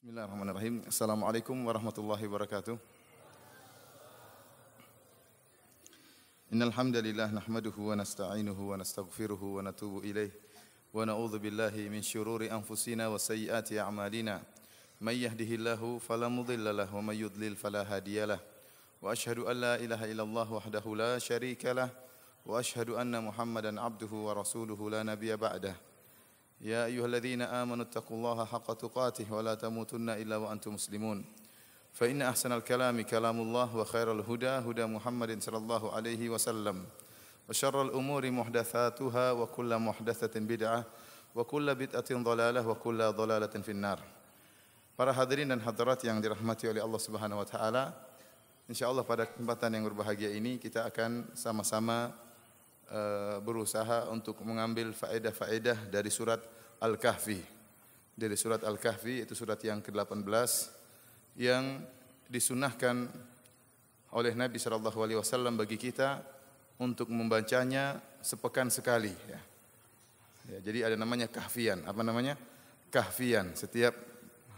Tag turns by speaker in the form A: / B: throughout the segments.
A: Bismillahirrahmanirrahim. Assalamualaikum warahmatullahi wabarakatuh. Innal hamdalillah nahmaduhu wa nasta'inuhu wa nastaghfiruhu wa natubu ilaih wa na'udzu billahi min syururi anfusina wa sayyiati a'malina. May yahdihillahu fala mudilla lahu wa may yudlil fala hadiyalah. Wa asyhadu an la ilaha illallah wahdahu la syarika lah wa asyhadu anna Muhammadan abduhu wa rasuluhu la nabiyya ba'dah. يا أيها الذين آمنوا اتقوا الله حق تقاته ولا تموتن إلا وأنتم مسلمون فإن أحسن الكلام كلام الله وخير الهدى هدى محمد صلى الله عليه وسلم وشر الأمور محدثاتها وكل محدثة بدعة وكل بدعة ضلالة وكل ضلالة في النار. Para hadirin dan hadirat yang dirahmati oleh Allah Subhanahu wa taala, insyaallah pada kesempatan yang berbahagia ini kita akan sama-sama berusaha untuk mengambil faedah-faedah dari surat Al-Kahfi. Dari surat Al-Kahfi, itu surat yang ke-18 yang disunahkan oleh Nabi sallallahu alaihi wasallam bagi kita untuk membacanya sepekan sekali ya. Jadi ada namanya kahfian. Apa namanya? Kahfian. Setiap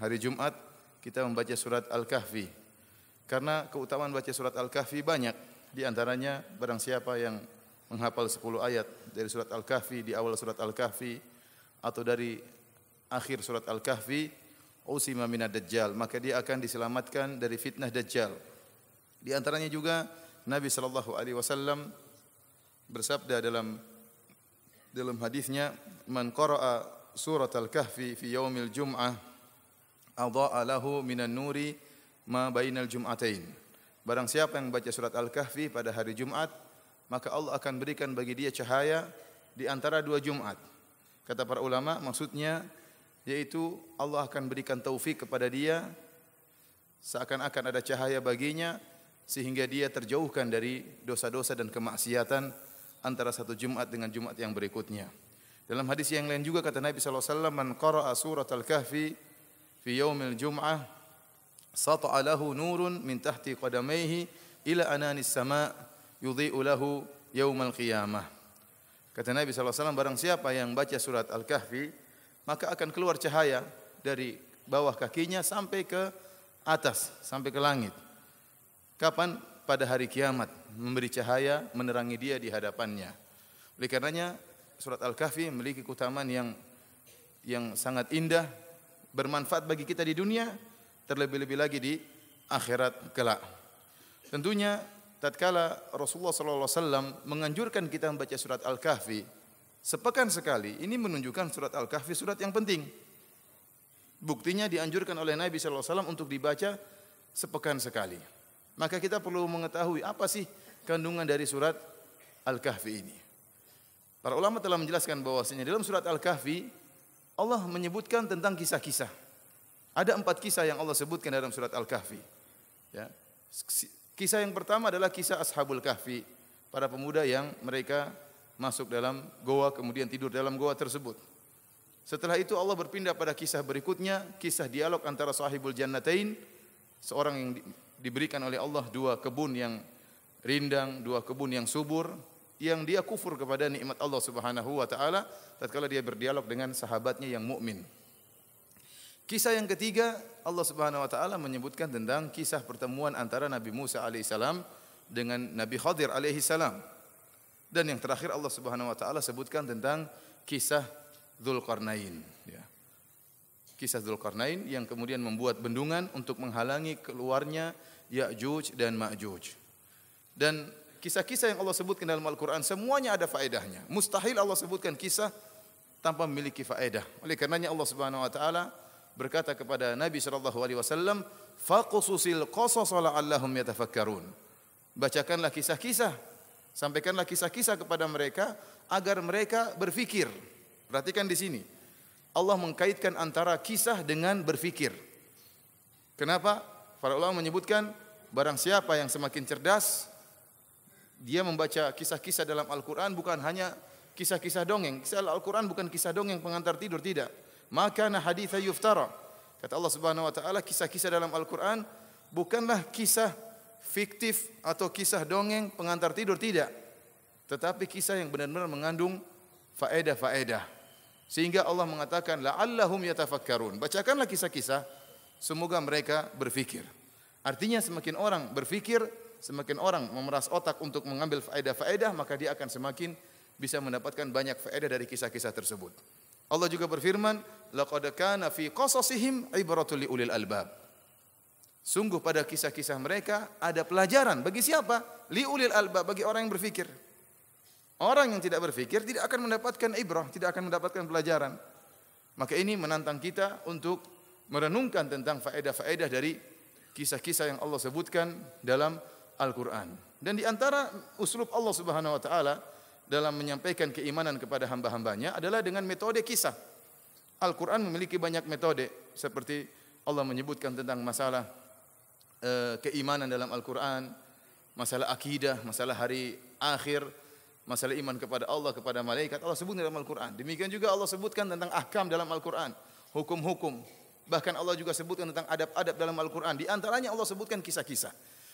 A: hari Jumat kita membaca surat Al-Kahfi. Karena keutamaan baca surat Al-Kahfi banyak. Di antaranya barang siapa yang menghafal 10 ayat dari surat Al-Kahfi di awal surat Al-Kahfi atau dari akhir surat Al-Kahfi, usima minad dajjal, maka dia akan diselamatkan dari fitnah dajjal. Di antaranya juga Nabi sallallahu alaihi wasallam bersabda dalam hadisnya, man qara'a surat Al-Kahfi fi yaumil jum'ah adha'a lahu minan nuri ma bainal jum'atain. Barang siapa yang membaca surat Al-Kahfi pada hari Jumat, maka Allah akan berikan bagi dia cahaya di antara dua Jumat. Kata para ulama, maksudnya yaitu Allah akan berikan taufik kepada dia seakan-akan ada cahaya baginya sehingga dia terjauhkan dari dosa-dosa dan kemaksiatan antara satu Jumat dengan Jumat yang berikutnya. Dalam hadis yang lain juga kata Nabi sallallahu alaihi wasallam, man qara'a surat Al-Kahfi fi yaumil jum'ah sata'a lahu nurun min tahti qadamaihi ila ananis sama' yudhi'u lahu yaumal qiyamah. Kata Nabi SAW, barang siapa yang baca surat Al-Kahfi, maka akan keluar cahaya dari bawah kakinya sampai ke atas, sampai ke langit. Kapan? Pada hari kiamat, memberi cahaya, menerangi dia di hadapannya. Oleh karenanya, surat Al-Kahfi memiliki keutamaan yang sangat indah, bermanfaat bagi kita di dunia, terlebih-lebih lagi di akhirat kelak. Tentunya tatkala Rasulullah sallallahu alaihi wasallam menganjurkan kita membaca surat Al-Kahfi sepekan sekali, ini menunjukkan surat Al-Kahfi surat yang penting. Buktinya dianjurkan oleh Nabi sallallahu alaihi wasallam untuk dibaca sepekan sekali. Maka kita perlu mengetahui apa sih kandungan dari surat Al-Kahfi ini. Para ulama telah menjelaskan bahwasanya dalam surat Al-Kahfi Allah menyebutkan tentang kisah-kisah. Ada 4 kisah yang Allah sebutkan dalam surat Al-Kahfi. Ya. Kisah yang pertama adalah kisah Ashabul Kahfi, para pemuda yang mereka masuk dalam goa kemudian tidur dalam goa tersebut. Setelah itu Allah berpindah pada kisah berikutnya, kisah dialog antara sahibul jannatain, seorang yang diberikan oleh Allah 2 kebun yang rindang, 2 kebun yang subur, yang dia kufur kepada nikmat Allah Subhanahu wa taala tatkala dia berdialog dengan sahabatnya yang mukmin. Kisah yang ketiga, Allah Subhanahu wa taala menyebutkan tentang kisah pertemuan antara Nabi Musa alaihissalam dengan Nabi Khadir alaihissalam. Dan yang terakhir Allah Subhanahu wa taala sebutkan tentang kisah Dzulqarnain, ya. Kisah Dzulqarnain yang kemudian membuat bendungan untuk menghalangi keluarnya Ya'juj dan Ma'juj. Dan kisah-kisah yang Allah sebutkan dalam Al-Qur'an semuanya ada faedahnya. Mustahil Allah sebutkan kisah tanpa memiliki faedah. Oleh karenanya Allah Subhanahu wa taala berkata kepada Nabi sallallahu alaihi wasallam, faqsusil qasas la'allahum yatafakkarun. Bacakanlah kisah-kisah, sampaikanlah kisah-kisah kepada mereka agar mereka berfikir. Perhatikan di sini. Allah mengkaitkan antara kisah dengan berfikir. Kenapa? Para ulama menyebutkan barang siapa yang semakin cerdas, dia membaca kisah-kisah dalam Al-Qur'an bukan hanya kisah-kisah dongeng. Kisah Al-Qur'an bukan kisah dongeng pengantar tidur, tidak. Maka haditsa yuftara. Kata Allah Subhanahu wa taala, kisah-kisah dalam Al-Qur'an bukanlah kisah fiktif atau kisah dongeng pengantar tidur, tidak. Tetapi kisah yang benar-benar mengandung faedah-faedah. Sehingga Allah mengatakan la'allahum yatafakkarun. Bacakanlah kisah-kisah semoga mereka berfikir. Artinya semakin orang berfikir, semakin orang memeras otak untuk mengambil faedah-faedah, maka dia akan semakin bisa mendapatkan banyak faedah dari kisah-kisah tersebut. Allah juga berfirman, laqad kana fi qasasihim ibratul liulil albab. Sungguh pada kisah-kisah mereka ada pelajaran bagi siapa? Liulil albab, bagi orang yang berfikir. Orang yang tidak berfikir tidak akan mendapatkan ibrah, tidak akan mendapatkan pelajaran. Maka ini menantang kita untuk merenungkan tentang faedah-faedah dari kisah-kisah yang Allah sebutkan dalam Al-Quran. Dan di antara uslub Allah Subhanahu wa taala dalam menyampaikan keimanan kepada hamba-hambanya adalah dengan metode kisah. Al-Quran memiliki banyak metode, seperti Allah menyebutkan tentang masalah keimanan dalam Al-Quran, masalah akidah, masalah hari akhir, masalah iman kepada Allah, kepada malaikat, Allah sebut dalam Al-Quran. Demikian juga Allah sebutkan tentang ahkam dalam Al-Quran, hukum-hukum. Bahkan Allah juga sebutkan tentang adab-adab dalam Al-Quran. Di antaranya Allah sebutkan kisah-kisah.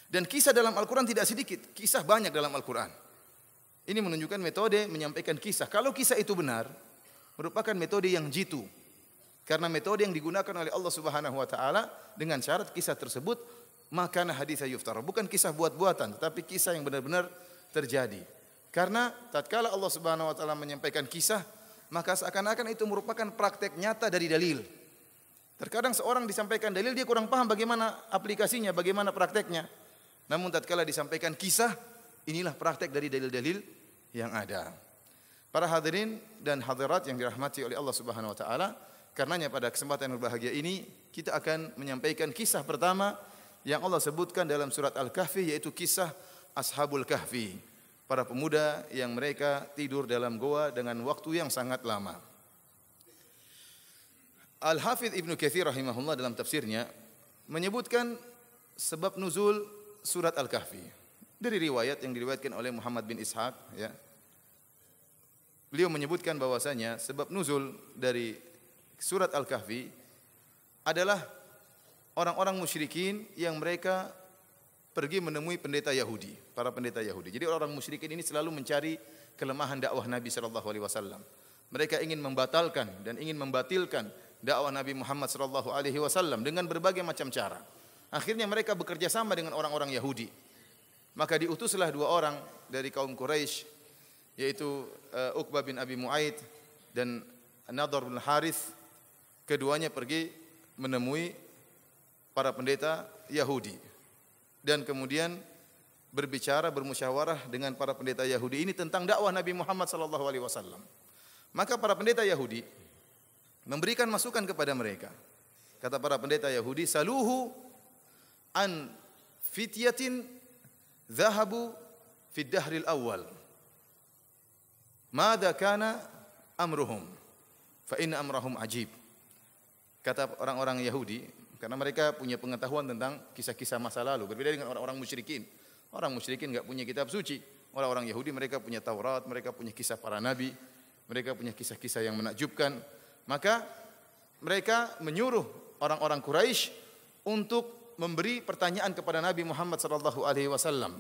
A: Dan kisah dalam Al-Quran tidak sedikit, kisah banyak dalam Al-Quran. Ini menunjukkan metode menyampaikan kisah. Kalau kisah itu benar, merupakan metode yang jitu. Karena metode yang digunakan oleh Allah Subhanahu wa taala dengan syarat kisah tersebut maka hadits yuftara, bukan kisah buat-buatan, tetapi kisah yang benar-benar terjadi. Karena tatkala Allah Subhanahu wa taala menyampaikan kisah, maka seakan-akan itu merupakan praktek nyata dari dalil. Terkadang seorang disampaikan dalil dia kurang paham bagaimana aplikasinya, bagaimana prakteknya. Namun tatkala disampaikan kisah, inilah praktek dari dalil-dalil yang ada. Para hadirin dan hadirat yang dirahmati oleh Allah Subhanahu wa taala, karenanya pada kesempatan yang berbahagia ini kita akan menyampaikan kisah pertama yang Allah sebutkan dalam surat Al-Kahfi, yaitu kisah Ashabul Kahfi, para pemuda yang mereka tidur dalam goa dengan waktu yang sangat lama. Al-Hafidz Ibnu Katsir rahimahullah dalam tafsirnya menyebutkan sebab nuzul surat Al-Kahfi dari riwayat yang diriwayatkan oleh Muhammad bin Ishaq, ya. Beliau menyebutkan bahwasanya sebab nuzul dari surat Al-Kahfi adalah orang-orang musyrikin yang mereka pergi menemui pendeta Yahudi, para pendeta Yahudi. Jadi orang musyrikin ini selalu mencari kelemahan dakwah Nabi sallallahu alaihi wasallam. Mereka ingin membatalkan dan ingin membatilkan dakwah Nabi Muhammad sallallahu alaihi wasallam dengan berbagai macam cara. Akhirnya mereka bekerja sama dengan orang-orang Yahudi. Maka diutuslah dua orang dari kaum Quraisy, yaitu Uqbah bin Abi Mu'aid dan Nadhr bin Harith. Keduanya pergi menemui para pendeta Yahudi dan kemudian berbicara, bermusyawarah dengan para pendeta Yahudi ini tentang dakwah Nabi Muhammad sallallahu alaihi wasallam. Maka para pendeta Yahudi memberikan masukan kepada mereka. Kata para pendeta Yahudi, saluhu an fityatin dhahabu fi dahril awal. Madza kana amruhum? Fa inna amrahum ajib. Kata orang-orang Yahudi, karena mereka punya pengetahuan tentang kisah-kisah masa lalu, berbeda dengan orang-orang musyrikin. Orang musyrikin enggak punya kitab suci. Orang-orang Yahudi mereka punya Taurat, mereka punya kisah para nabi, mereka punya kisah-kisah yang menakjubkan. Maka mereka menyuruh orang-orang Quraisy untuk memberi pertanyaan kepada Nabi Muhammad sallallahu alaihi wasallam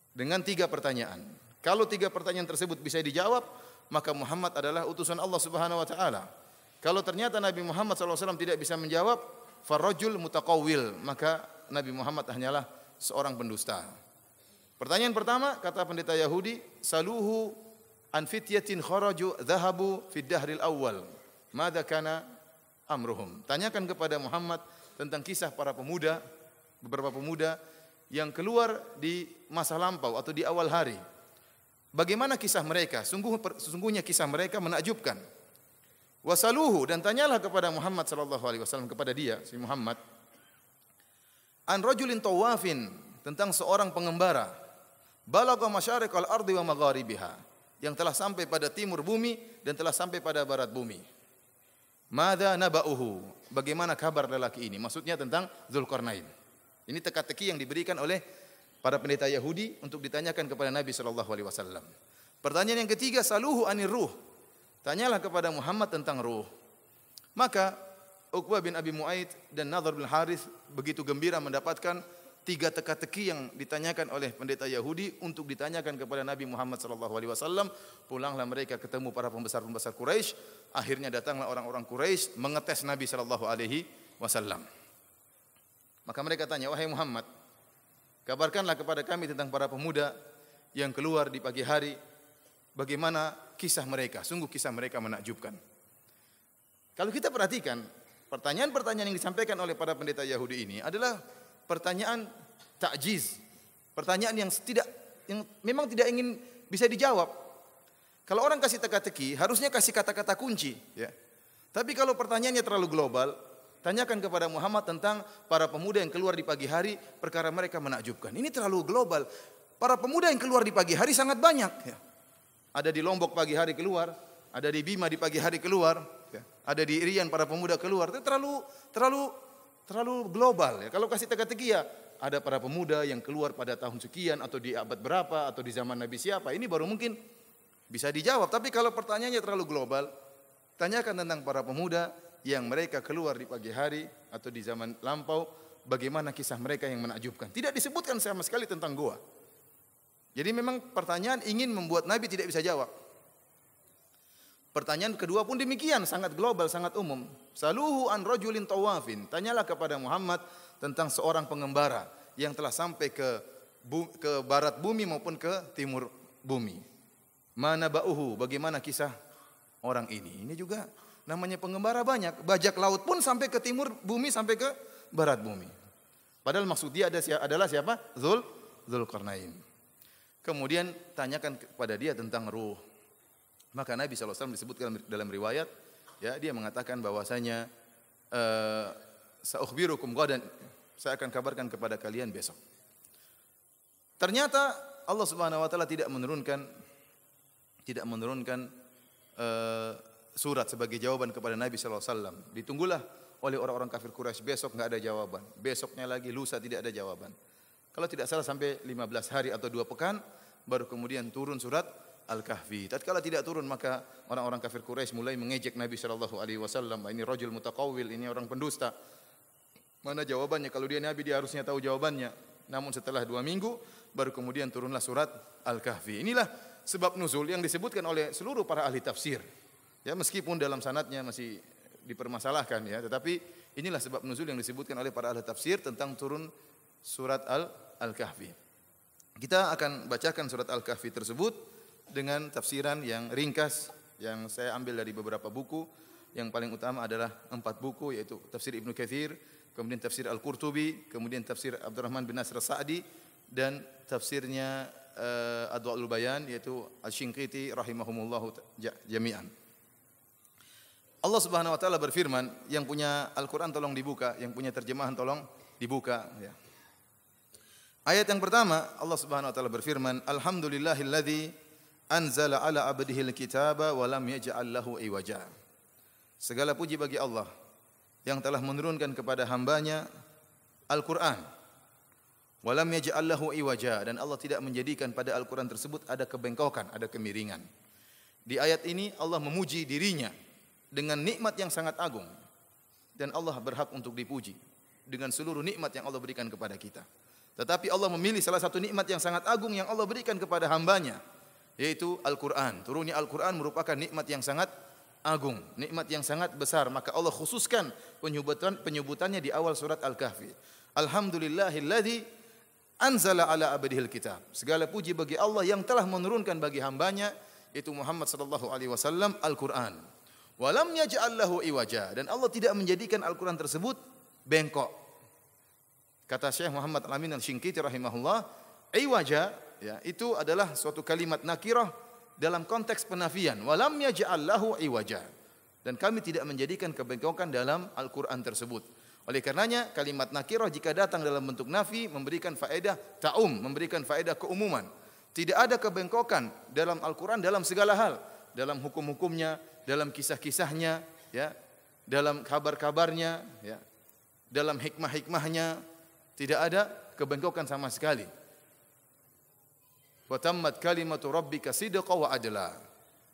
A: dengan 3 pertanyaan. Kalau 3 pertanyaan tersebut bisa dijawab, maka Muhammad adalah utusan Allah Subhanahu wa taala. Kalau ternyata Nabi Muhammad SAW tidak bisa menjawab, farrajul mutaqawwil, maka Nabi Muhammad hanyalah seorang pendusta. Pertanyaan pertama, kata pendeta Yahudi, saluhu an fityatin kharaju dhahabu fid dahril awal. Madza kana amruhum? Tanyakan kepada Muhammad tentang kisah para pemuda, beberapa pemuda yang keluar di masa lampau atau di awal hari. Bagaimana kisah mereka? Sesungguhnya kisah mereka menakjubkan. Wasaluhu, dan tanyalah kepada Muhammad sallallahu alaihi wasallam, kepada dia si Muhammad, an rajulin tawafin, tentang seorang pengembara, balagha masyariqal ardi wa magharibiha, yang telah sampai pada timur bumi dan telah sampai pada barat bumi. Madza naba'uhu? Bagaimana kabar lelaki ini? Maksudnya tentang Dzulqarnain. Ini teka-teki yang diberikan oleh para pendeta Yahudi untuk ditanyakan kepada Nabi sallallahu alaihi wasallam. Pertanyaan yang ketiga, saluhu anir ruh. Tanyalah kepada Muhammad tentang ruh. Maka Uqbah bin Abi Mu'aid dan Nadhr bin Harith begitu gembira mendapatkan 3 teka-teki yang ditanyakan oleh pendeta Yahudi untuk ditanyakan kepada Nabi Muhammad sallallahu alaihi wasallam. Pulanglah mereka ketemu para pembesar-pembesar Quraisy. Akhirnya datanglah orang-orang Quraisy mengetes Nabi sallallahu alaihi wasallam. Maka mereka tanya, wahai Muhammad, kabarkanlah kepada kami tentang para pemuda yang keluar di pagi hari, bagaimana kisah mereka? Sungguh kisah mereka menakjubkan. Kalau kita perhatikan, pertanyaan-pertanyaan yang disampaikan oleh para pendeta Yahudi ini adalah pertanyaan ta'jiz, pertanyaan yang memang tidak ingin bisa dijawab. Kalau orang kasih teka-teki, harusnya kasih kata-kata kunci, ya. Tapi kalau pertanyaannya terlalu global, tanyakan kepada Muhammad tentang para pemuda yang keluar di pagi hari, perkara mereka menakjubkan. Ini terlalu global. Para pemuda yang keluar di pagi hari sangat banyak, ya. Ada di Lombok pagi hari keluar, ada di Bima di pagi hari keluar, ya. Ada di Irian para pemuda keluar. Itu terlalu global, ya. Kalau kasih teka-teki, ya, ada para pemuda yang keluar pada tahun sekian atau di abad berapa atau di zaman Nabi siapa. Ini baru mungkin bisa dijawab. Tapi kalau pertanyaannya terlalu global, tanyakan tentang para pemuda yang mereka keluar di pagi hari atau di zaman lampau, bagaimana kisah mereka yang menakjubkan. Tidak disebutkan sama sekali tentang goa. Jadi memang pertanyaan ingin membuat Nabi tidak bisa jawab. Pertanyaan kedua pun demikian, sangat global, sangat umum. Saluhu an rajulin tawafin. Tanyalah kepada Muhammad tentang seorang pengembara yang telah sampai ke barat bumi maupun ke timur bumi. Mana ba'uhu, bagaimana kisah orang ini. Ini juga namanya pengembara banyak. Bajak laut pun sampai ke timur bumi, sampai ke barat bumi. Padahal maksud dia adalah siapa? Dzulqarnain. Kemudian tanyakan kepada dia tentang ruh. Maka Nabi SAW disebutkan dalam riwayat, ya, dia mengatakan bahwasanya sa'ukhbirukum ghadan, saya akan kabarkan kepada kalian besok. Ternyata Allah Subhanahu wa taala tidak menurunkan surat sebagai jawaban kepada Nabi SAW. Ditunggulah oleh orang-orang kafir Quraisy, besok enggak ada jawaban. Besoknya lagi, lusa tidak ada jawaban. Kalau tidak salah sampai 15 hari atau 2 pekan, baru kemudian turun surat Al-Kahfi. Tatkala tidak turun, maka orang-orang kafir Quraisy mulai mengejek Nabi SAW. Ini rajul mutaqawwil, ini orang pendusta. Mana jawabannya? Kalau dia Nabi, dia harusnya tahu jawabannya. Namun setelah 2 minggu, baru kemudian turunlah surat Al-Kahfi. Inilah sebab nuzul yang disebutkan oleh seluruh para ahli tafsir. Ya, meskipun dalam sanadnya masih dipermasalahkan, ya, tetapi inilah sebab nuzul yang disebutkan oleh para ahli tafsir tentang turun surat Al-Kahfi. Kita akan bacakan surat Al-Kahfi tersebut dengan tafsiran yang ringkas yang saya ambil dari beberapa buku. Yang paling utama adalah 4 buku, yaitu tafsir Ibnu Katsir, kemudian tafsir Al-Qurtubi, kemudian tafsir Abdurrahman bin Nasr As-Sa'di, dan tafsirnya Adwa'ul Bayan, yaitu Asy-Shinqiti rahimahumullahu jami'an. Allah Subhanahu wa taala berfirman, yang punya Al-Qur'an tolong dibuka, yang punya terjemahan tolong dibuka, ya. Ayat yang pertama, Allah Subhanahu wa taala berfirman, Alhamdulillahilladzi anzala ala abdihil kitaba wa lam yaj'al lahu iwaja. Segala puji bagi Allah yang telah menurunkan kepada hambanya Al-Qur'an. Wa lam yaj'al lahu iwaja, dan Allah tidak menjadikan pada Al-Qur'an tersebut ada kebengkokan, ada kemiringan. Di ayat ini Allah memuji dirinya dengan nikmat yang sangat agung, dan Allah berhak untuk dipuji dengan seluruh nikmat yang Allah berikan kepada kita. Tetapi Allah memilih salah satu nikmat yang sangat agung yang Allah berikan kepada hambanya, yaitu Al-Quran. Turunnya Al-Quran merupakan nikmat yang sangat agung, nikmat yang sangat besar. Maka Allah khususkan penyebutannya di awal surat Al-Kahfi. Alhamdulillahilladzi anzala ala abdihil kitab. Segala puji bagi Allah yang telah menurunkan bagi hambanya, yaitu Muhammad sallallahu alaihi wasallam, Al-Quran. Walam yaj'al lahu iwaja, dan Allah tidak menjadikan Al-Quran tersebut bengkok. Kata Syekh Muhammad Al-Amin Al-Shinqiti rahimahullah, iwaja, ya, itu adalah suatu kalimat nakirah dalam konteks penafian. Walam yaj'al lahu iwaja, dan kami tidak menjadikan kebengkokan dalam Al-Quran tersebut. Oleh karenanya kalimat nakirah jika datang dalam bentuk nafi memberikan faedah ta'um, memberikan faedah keumuman. Tidak ada kebengkokan dalam Al-Quran dalam segala hal, dalam hukum-hukumnya, dalam kisah-kisahnya, ya, dalam kabar-kabarnya, ya, dalam hikmah-hikmahnya, tidak ada kebengkokan sama sekali. Wa tammat kalimatu rabbika sidqan wa adla,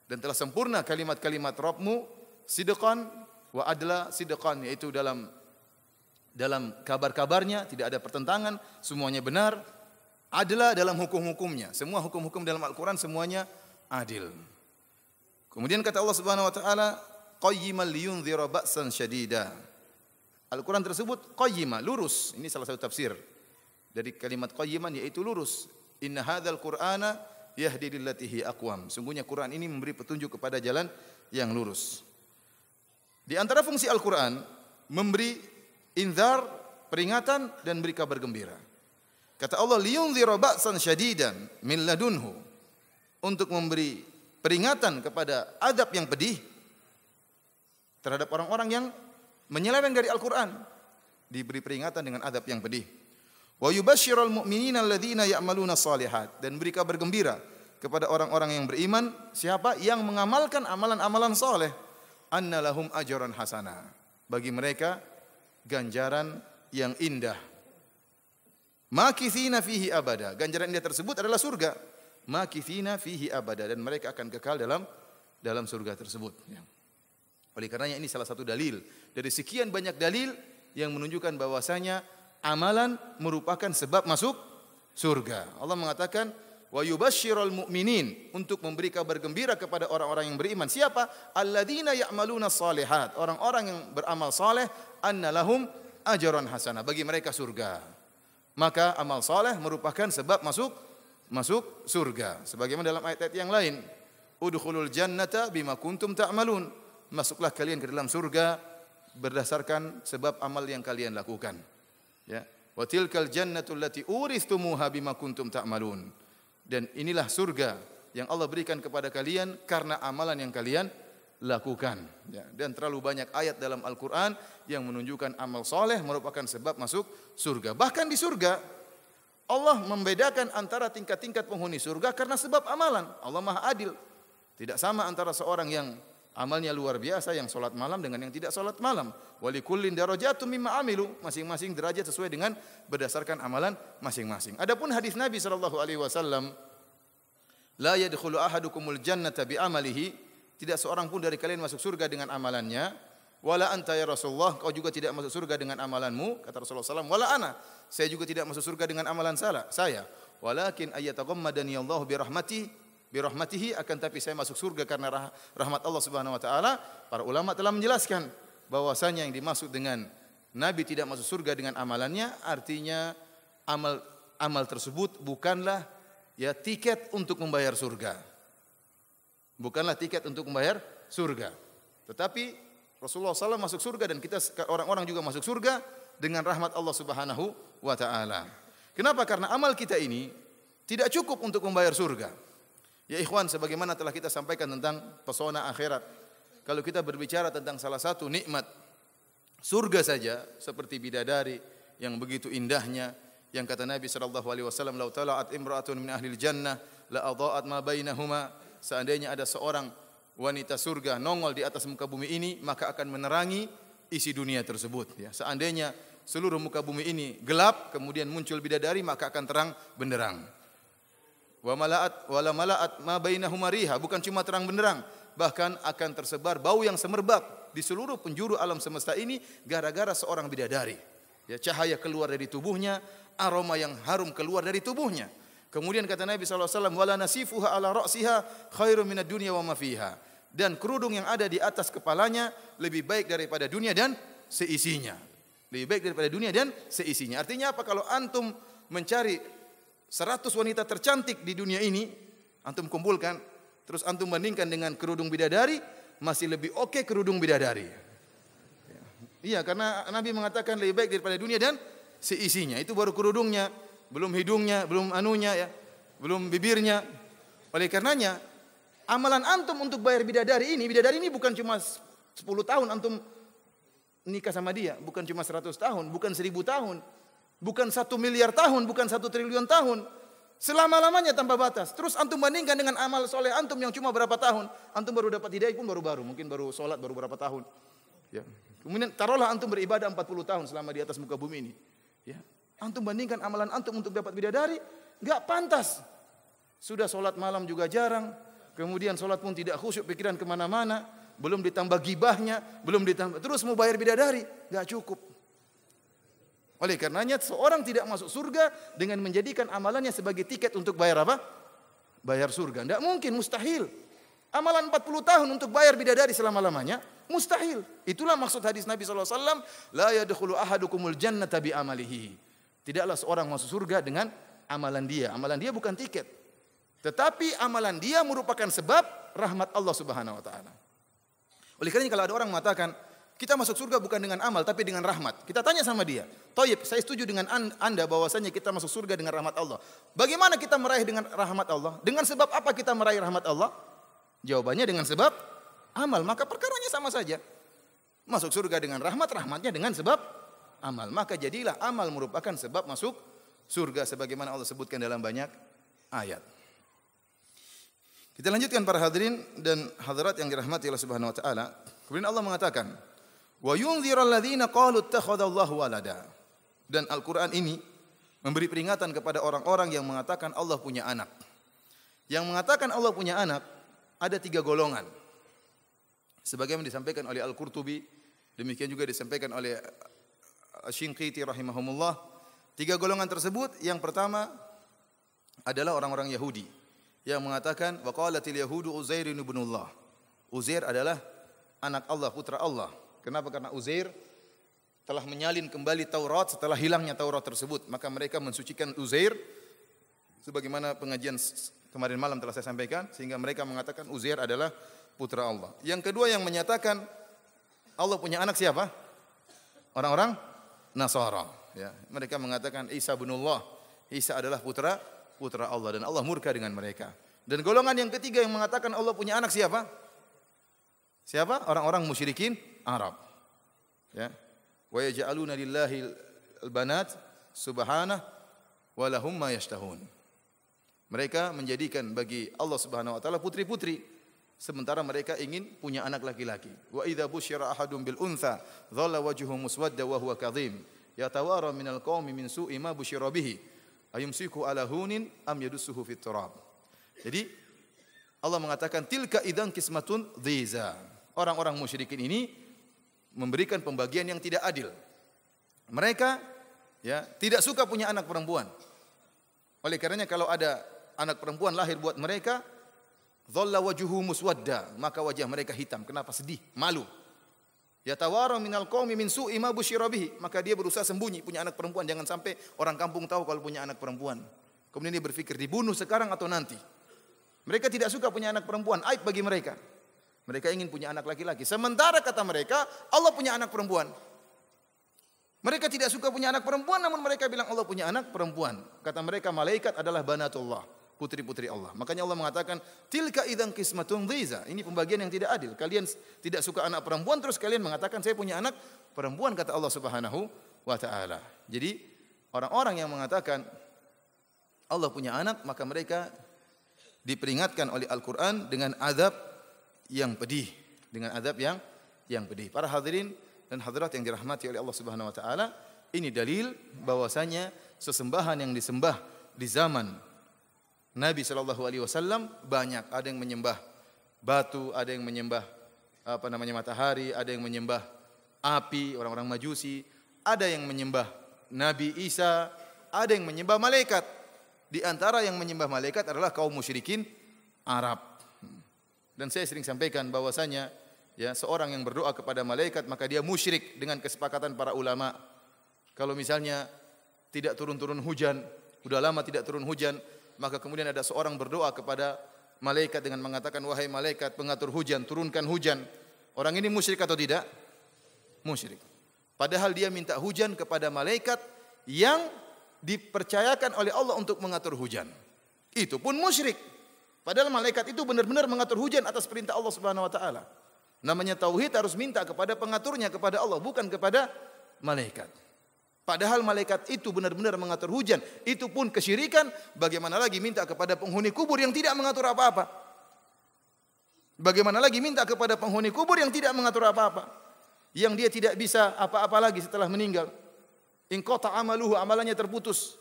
A: dan telah sempurna kalimat-kalimat Rabbmu sidqan wa adla. Sidqan yaitu dalam kabar-kabarnya tidak ada pertentangan, semuanya benar. Adla dalam hukum-hukumnya, semua hukum-hukum dalam Al-Quran semuanya adil. Kemudian kata Allah Subhanahu wa taala, qayyiman liyunzira ba'san syadida. Al-Quran tersebut qayyimah, lurus. Ini salah satu tafsir dari kalimat qayyiman, yaitu lurus. Inna hadzal Qur'ana yahdi lillati hi aqwam. Sungguhnya Quran ini memberi petunjuk kepada jalan yang lurus. Di antara fungsi Al-Quran, memberi inzar, peringatan, dan beri kabar gembira. Kata Allah, liyunzira ba'san syadidan min ladunhu. Untuk memberi peringatan kepada adab yang pedih terhadap orang-orang yang menyeleweng dari Al-Quran. Diberi peringatan dengan adab yang pedih. Wa yubashshiral mu'minina alladzina ya'maluna shalihat. Dan beri kabar gembira kepada orang-orang yang beriman. Siapa? Yang mengamalkan amalan-amalan saleh. Anna lahum ajran hasanah. Bagi mereka ganjaran yang indah. Makithina fihi abada. Ganjaran indah tersebut adalah surga. Makithina fihi abada. Dan mereka akan kekal dalam surga tersebut. Oleh karenanya ini salah satu dalil dari sekian banyak dalil yang menunjukkan bahwasanya amalan merupakan sebab masuk surga. Allah mengatakan wa yubashsyiral mu'minin, untuk memberi kabar gembira kepada orang-orang yang beriman. Siapa? Alladzina ya'maluna shalihat, orang-orang yang beramal saleh, anna lahum ajran hasanah, bagi mereka surga. Maka amal saleh merupakan sebab masuk surga. Sebagaimana dalam ayat-ayat yang lain, udkhulul jannata bima kuntum ta'malun. Masuklah kalian ke dalam surga berdasarkan sebab amal yang kalian lakukan. Ya. Wa tilkal jannatu allati uristumuha bima kuntum ta'malun. Dan inilah surga yang Allah berikan kepada kalian karena amalan yang kalian lakukan. Ya. Dan terlalu banyak ayat dalam Al-Quran yang menunjukkan amal soleh merupakan sebab masuk surga. Bahkan di surga Allah membedakan antara tingkat-tingkat penghuni surga karena sebab amalan. Allah Maha Adil. Tidak sama antara seorang yang amalnya luar biasa yang salat malam dengan yang tidak salat malam. Walikullin darajatun mimma amilu, masing-masing derajat sesuai dengan berdasarkan amalan masing-masing. Adapun hadis Nabi sallallahu alaihi wasallam, la yadkhulu ahadukumul jannata bi amalihi, tidak seorang pun dari kalian masuk surga dengan amalannya. Wala anta ya Rasulullah, kau juga tidak masuk surga dengan amalanmu, kata Rasulullah sallallahu alaihi wasallam. Wala ana, saya juga tidak masuk surga dengan amalan saya. Walakin ayyataghammadani Allah bi rahmatihi, akan tapi saya masuk surga karena rahmat Allah Subhanahu wa taala. Para ulama telah menjelaskan bahwasanya yang dimaksud dengan Nabi tidak masuk surga dengan amalannya, artinya amal tersebut bukanlah ya tiket untuk membayar surga. Bukanlah tiket untuk membayar surga. Tetapi Rasulullah SAW masuk surga dan kita orang-orang juga masuk surga dengan rahmat Allah Subhanahu wa taala. Kenapa? Karena amal kita ini tidak cukup untuk membayar surga. Ya ikhwan, sebagaimana telah kita sampaikan tentang pesona akhirat. Kalau kita berbicara tentang salah satu nikmat surga saja, seperti bidadari yang begitu indahnya, yang kata Nabi sallallahu alaihi wasallam, "Lau tala'at imra'atun min ahlil jannah la adha'at ma bainahuma." Seandainya ada seorang wanita surga nongol di atas muka bumi ini, maka akan menerangi isi dunia tersebut. Ya, seandainya seluruh muka bumi ini gelap, kemudian muncul bidadari, maka akan terang benderang. Wa mala'at ma bainahuma riha, bukan cuma terang benderang, bahkan akan tersebar bau yang semerbak di seluruh penjuru alam semesta ini gara-gara seorang bidadari. Ya, cahaya keluar dari tubuhnya, aroma yang harum keluar dari tubuhnya. Kemudian kata Nabi sallallahu alaihi wasallam, wala nasifuha ala ra'siha khairum minad dunya wa ma fiha. Dan kerudung yang ada di atas kepalanya lebih baik daripada dunia dan seisinya. Lebih baik daripada dunia dan seisinya. Artinya apa? Kalau antum mencari 100 wanita tercantik di dunia ini, antum kumpulkan, terus antum bandingkan dengan kerudung bidadari, masih lebih oke kerudung bidadari. Iya, karena Nabi mengatakan lebih baik daripada dunia dan seisinya. Itu baru kerudungnya, belum hidungnya, belum anunya ya, belum bibirnya. Oleh karenanya, amalan antum untuk bayar bidadari ini bukan cuma 10 tahun antum nikah sama dia, bukan cuma 100 tahun, bukan 1000 tahun. Bukan 1 miliar tahun, bukan 1 triliun tahun. Selama-lamanya tanpa batas. Terus antum bandingkan dengan amal soleh antum yang cuma berapa tahun. Antum baru dapat hidayah pun baru-baru. Mungkin baru sholat baru berapa tahun. Ya. Kemudian taruhlah antum beribadah 40 tahun selama di atas muka bumi ini. Ya. Antum bandingkan amalan antum untuk dapat bidadari. Gak pantas. Sudah sholat malam juga jarang. Kemudian sholat pun tidak khusyuk, pikiran kemana-mana. Belum ditambah gibahnya. Belum ditambah. Terus mau bayar bidadari. Gak cukup. Oleh karenanya seorang tidak masuk surga dengan menjadikan amalannya sebagai tiket untuk bayar apa? Bayar surga. Tidak mungkin, mustahil. Amalan 40 tahun untuk bayar bidadari selama-lamanya mustahil. Itulah maksud hadis Nabi SAW, la yadkhulu ahadukumul jannata bi amalihi. Tidaklah seorang masuk surga dengan amalan dia. Amalan dia bukan tiket. Tetapi amalan dia merupakan sebab rahmat Allah Subhanahu wa taala. Oleh karena kalau ada orang mengatakan, kita masuk surga bukan dengan amal tapi dengan rahmat. Kita tanya sama dia, "Thayyib, saya setuju dengan Anda bahwasanya kita masuk surga dengan rahmat Allah. Bagaimana kita meraih dengan rahmat Allah? Dengan sebab apa kita meraih rahmat Allah?" Jawabannya dengan sebab amal. Maka perkaranya sama saja. Masuk surga dengan rahmat, rahmatnya dengan sebab amal. Maka jadilah amal merupakan sebab masuk surga sebagaimana Allah sebutkan dalam banyak ayat. Kita lanjutkan para hadirin dan hadirat yang dirahmati Allah Subhanahu wa taala. Kemudian Allah mengatakan, "Wa yunzirul ladzina qalu ittakhadallahu walada." Dan Al-Qur'an ini memberi peringatan kepada orang-orang yang mengatakan Allah punya anak. Yang mengatakan Allah punya anak ada 3 golongan. Sebagaimana disampaikan oleh Al-Qurtubi, demikian juga disampaikan oleh Asy-Shinqiti rahimahumullah. 3 golongan tersebut, yang pertama adalah orang-orang Yahudi yang mengatakan waqalatil yahudu Uzairin ibnullah. Uzair adalah anak Allah, putra Allah. Kenapa? Karena Uzair telah menyalin kembali Taurat setelah hilangnya Taurat tersebut. Maka mereka mensucikan Uzair sebagaimana pengajian kemarin malam telah saya sampaikan, sehingga mereka mengatakan Uzair adalah putra Allah. Yang kedua yang menyatakan Allah punya anak siapa? Orang-orang Nasara, ya. Mereka mengatakan Isa binullah. Isa adalah putra Allah dan Allah murka dengan mereka. Dan golongan yang ketiga yang mengatakan Allah punya anak siapa? Siapa? Orang-orang musyrikin Arab. Ya. Wa yaj'aluna lillahi al-banat subhanahu wa lahum ma yashtahun. Mereka menjadikan bagi Allah Subhanahu wa taala putri-putri sementara mereka ingin punya anak laki-laki. Wa idza busyira ahadun bil untha dhalla wajhuhu muswadda wa huwa kadhim yatawara minal qaumi min su'i ma busyira bihi. Ayumsiku ala hunin am yadussuhu fit turab. Jadi Allah mengatakan tilka idzan qismatun dhiza. Orang-orang musyrikin ini memberikan pembagian yang tidak adil. Mereka ya tidak suka punya anak perempuan. Oleh karenanya kalau ada anak perempuan lahir buat mereka, dhalla wajhuhu muswadda, maka wajah mereka hitam. Kenapa? Sedih, malu. Yatawara minal qaumi min su'i ma busyira bihi, maka dia berusaha sembunyi punya anak perempuan, jangan sampai orang kampung tahu kalau punya anak perempuan. Kemudian dia berpikir dibunuh sekarang atau nanti. Mereka tidak suka punya anak perempuan, aib bagi mereka. Mereka ingin punya anak laki-laki. Sementara kata mereka Allah punya anak perempuan. Mereka tidak suka punya anak perempuan, namun mereka bilang Allah punya anak perempuan. Kata mereka malaikat adalah banatullah, putri-putri Allah. Makanya Allah mengatakan tilka idzan qismatun dhiza. Ini pembagian yang tidak adil. Kalian tidak suka anak perempuan terus kalian mengatakan saya punya anak perempuan, kata Allah Subhanahu wa taala. Jadi orang-orang yang mengatakan Allah punya anak, maka mereka diperingatkan oleh Al-Qur'an dengan azab yang pedih, dengan azab yang pedih. Para hadirin dan hadirat yang dirahmati oleh Allah Subhanahu wa taala, ini dalil bahwasanya sesembahan yang disembah di zaman Nabi SAW banyak. Ada yang menyembah batu, ada yang menyembah matahari, ada yang menyembah api, orang-orang Majusi, ada yang menyembah Nabi Isa, ada yang menyembah malaikat. Di antara yang menyembah malaikat adalah kaum musyrikin Arab. Dan saya sering sampaikan bahwasanya ya seorang yang berdoa kepada malaikat maka dia musyrik dengan kesepakatan para ulama. Kalau misalnya tidak turun-turun hujan, sudah lama tidak turun hujan, maka kemudian ada seorang berdoa kepada malaikat dengan mengatakan, wahai malaikat pengatur hujan, turunkan hujan. Orang ini musyrik atau tidak? Musyrik. Padahal dia minta hujan kepada malaikat yang dipercayakan oleh Allah untuk mengatur hujan. Itu pun musyrik. Padahal malaikat itu benar-benar mengatur hujan atas perintah Allah Subhanahu wa taala. Namanya tauhid harus minta kepada pengaturnya, kepada Allah, bukan kepada malaikat. Padahal malaikat itu benar-benar mengatur hujan. Itu pun kesyirikan. Bagaimana lagi minta kepada penghuni kubur yang tidak mengatur apa-apa? Bagaimana lagi minta kepada penghuni kubur yang tidak mengatur apa-apa? Yang dia tidak bisa apa-apa lagi setelah meninggal. In qata amaluhu, amalannya terputus.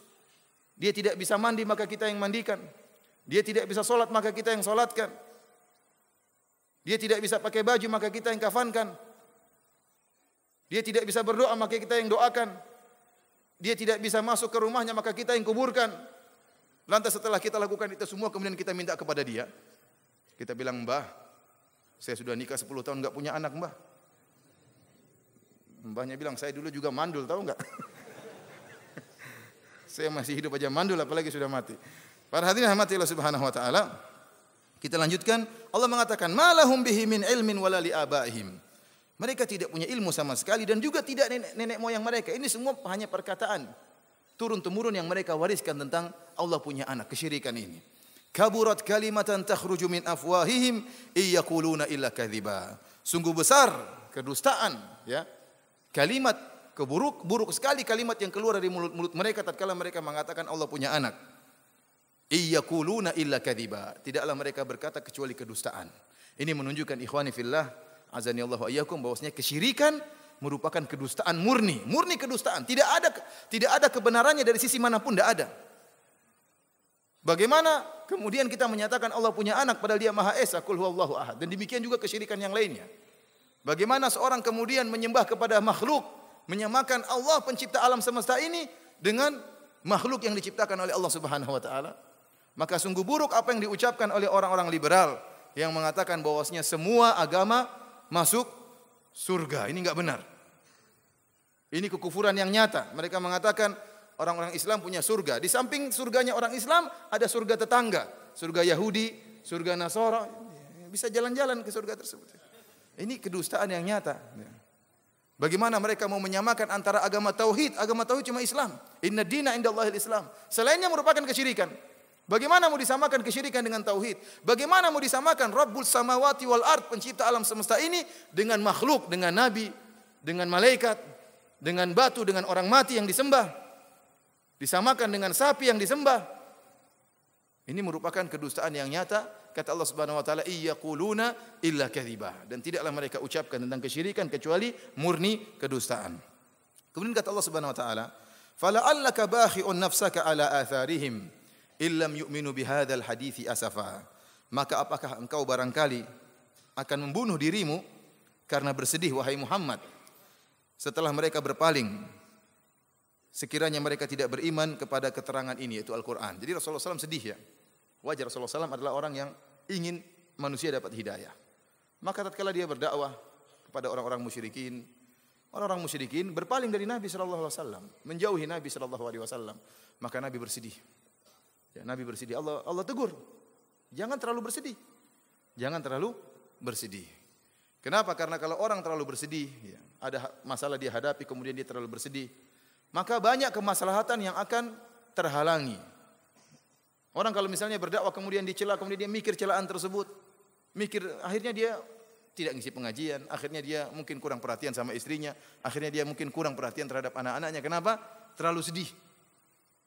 A: Dia tidak bisa mandi maka kita yang mandikan. Dia tidak bisa solat maka kita yang solatkan. Dia tidak bisa pakai baju maka kita yang kafankan. Dia tidak bisa berdoa maka kita yang doakan. Dia tidak bisa masuk ke rumahnya maka kita yang kuburkan. Lantas setelah kita lakukan itu semua kemudian kita minta kepada dia. Kita bilang, "Mbah, saya sudah nikah 10 tahun enggak punya anak, Mbah." Mbahnya bilang, "Saya dulu juga mandul, tahu enggak?" Saya masih hidup aja mandul, apalagi sudah mati. Para hadirin rahmati Allah Subhanahu wa taala. Kita lanjutkan, Allah mengatakan, "Malahum bihi min ilmin wala li abaihim." Mereka tidak punya ilmu sama sekali dan juga tidak nenek moyang mereka. Ini semua hanya perkataan turun-temurun yang mereka wariskan tentang Allah punya anak, kesyirikan ini. Kaburat kalimatan takhruju min afwahihim iyaquluna illa kadziba. Sungguh besar kedustaan, ya. Kalimat buruk sekali kalimat yang keluar dari mulut mereka tatkala mereka mengatakan Allah punya anak. Iyaquluna illa kadziba. Tidaklah mereka berkata kecuali kedustaan. Ini menunjukkan ikhwani fillah, azani Allah wa iyyakum, bahwasanya kesyirikan merupakan kedustaan murni kedustaan. Tidak ada kebenarannya dari sisi manapun, tidak ada. Bagaimana kemudian kita menyatakan Allah punya anak padahal Dia Maha Esa, qul huwallahu ahad. Dan demikian juga kesyirikan yang lainnya. Bagaimana seorang kemudian menyembah kepada makhluk, menyamakan Allah pencipta alam semesta ini dengan makhluk yang diciptakan oleh Allah Subhanahu wa taala. Maka sungguh buruk apa yang diucapkan oleh orang-orang liberal yang mengatakan bahwasanya semua agama masuk surga. Ini enggak benar. Ini kekufuran yang nyata. Mereka mengatakan orang-orang Islam punya surga. Di samping surganya orang Islam ada surga tetangga, surga Yahudi, surga Nasara. Bisa jalan-jalan ke surga tersebut. Ini kedustaan yang nyata. Bagaimana mereka mau menyamakan antara agama tauhid cuma Islam. Inna dina indallahil Islam. Selainnya merupakan kesyirikan. Bagaimana mau disamakan kesyirikan dengan tauhid? Bagaimana mau disamakan Rabbul samawati wal ard, pencipta alam semesta ini, dengan makhluk, dengan nabi, dengan malaikat, dengan batu, dengan orang mati yang disembah, disamakan dengan sapi yang disembah. Ini merupakan kedustaan yang nyata. Kata Allah Subhanahu wa taala, iyaquluna illa kadziba. Dan tidaklah mereka ucapkan tentang kesyirikan kecuali murni kedustaan. Kemudian kata Allah Subhanahu wa taala, fala'allaka bakhi'un nafsaka ala atharihim illam yu'minu bihadzal hadithi asafa. Maka apakah engkau barangkali akan membunuh dirimu karena bersedih, wahai Muhammad, setelah mereka berpaling, sekiranya mereka tidak beriman kepada keterangan ini, yaitu Al-Quran. Jadi Rasulullah SAW sedih, ya. Wajar, Rasulullah SAW adalah orang yang ingin manusia dapat hidayah. Maka tatkala dia berdakwah kepada orang-orang musyrikin berpaling dari Nabi SAW, menjauhi Nabi SAW, maka Nabi bersedih. Ya, Nabi bersedih. Allah tegur, jangan terlalu bersedih. Jangan terlalu bersedih. Kenapa? Karena kalau orang terlalu bersedih, ya, ada masalah dia hadapi, kemudian dia terlalu bersedih, maka banyak kemaslahatan yang akan terhalangi. Orang kalau misalnya berdakwah kemudian dicela, kemudian dia mikir celaan tersebut, akhirnya dia tidak ngisi pengajian, akhirnya dia mungkin kurang perhatian sama istrinya, akhirnya dia mungkin kurang perhatian terhadap anak-anaknya. Kenapa? Terlalu sedih.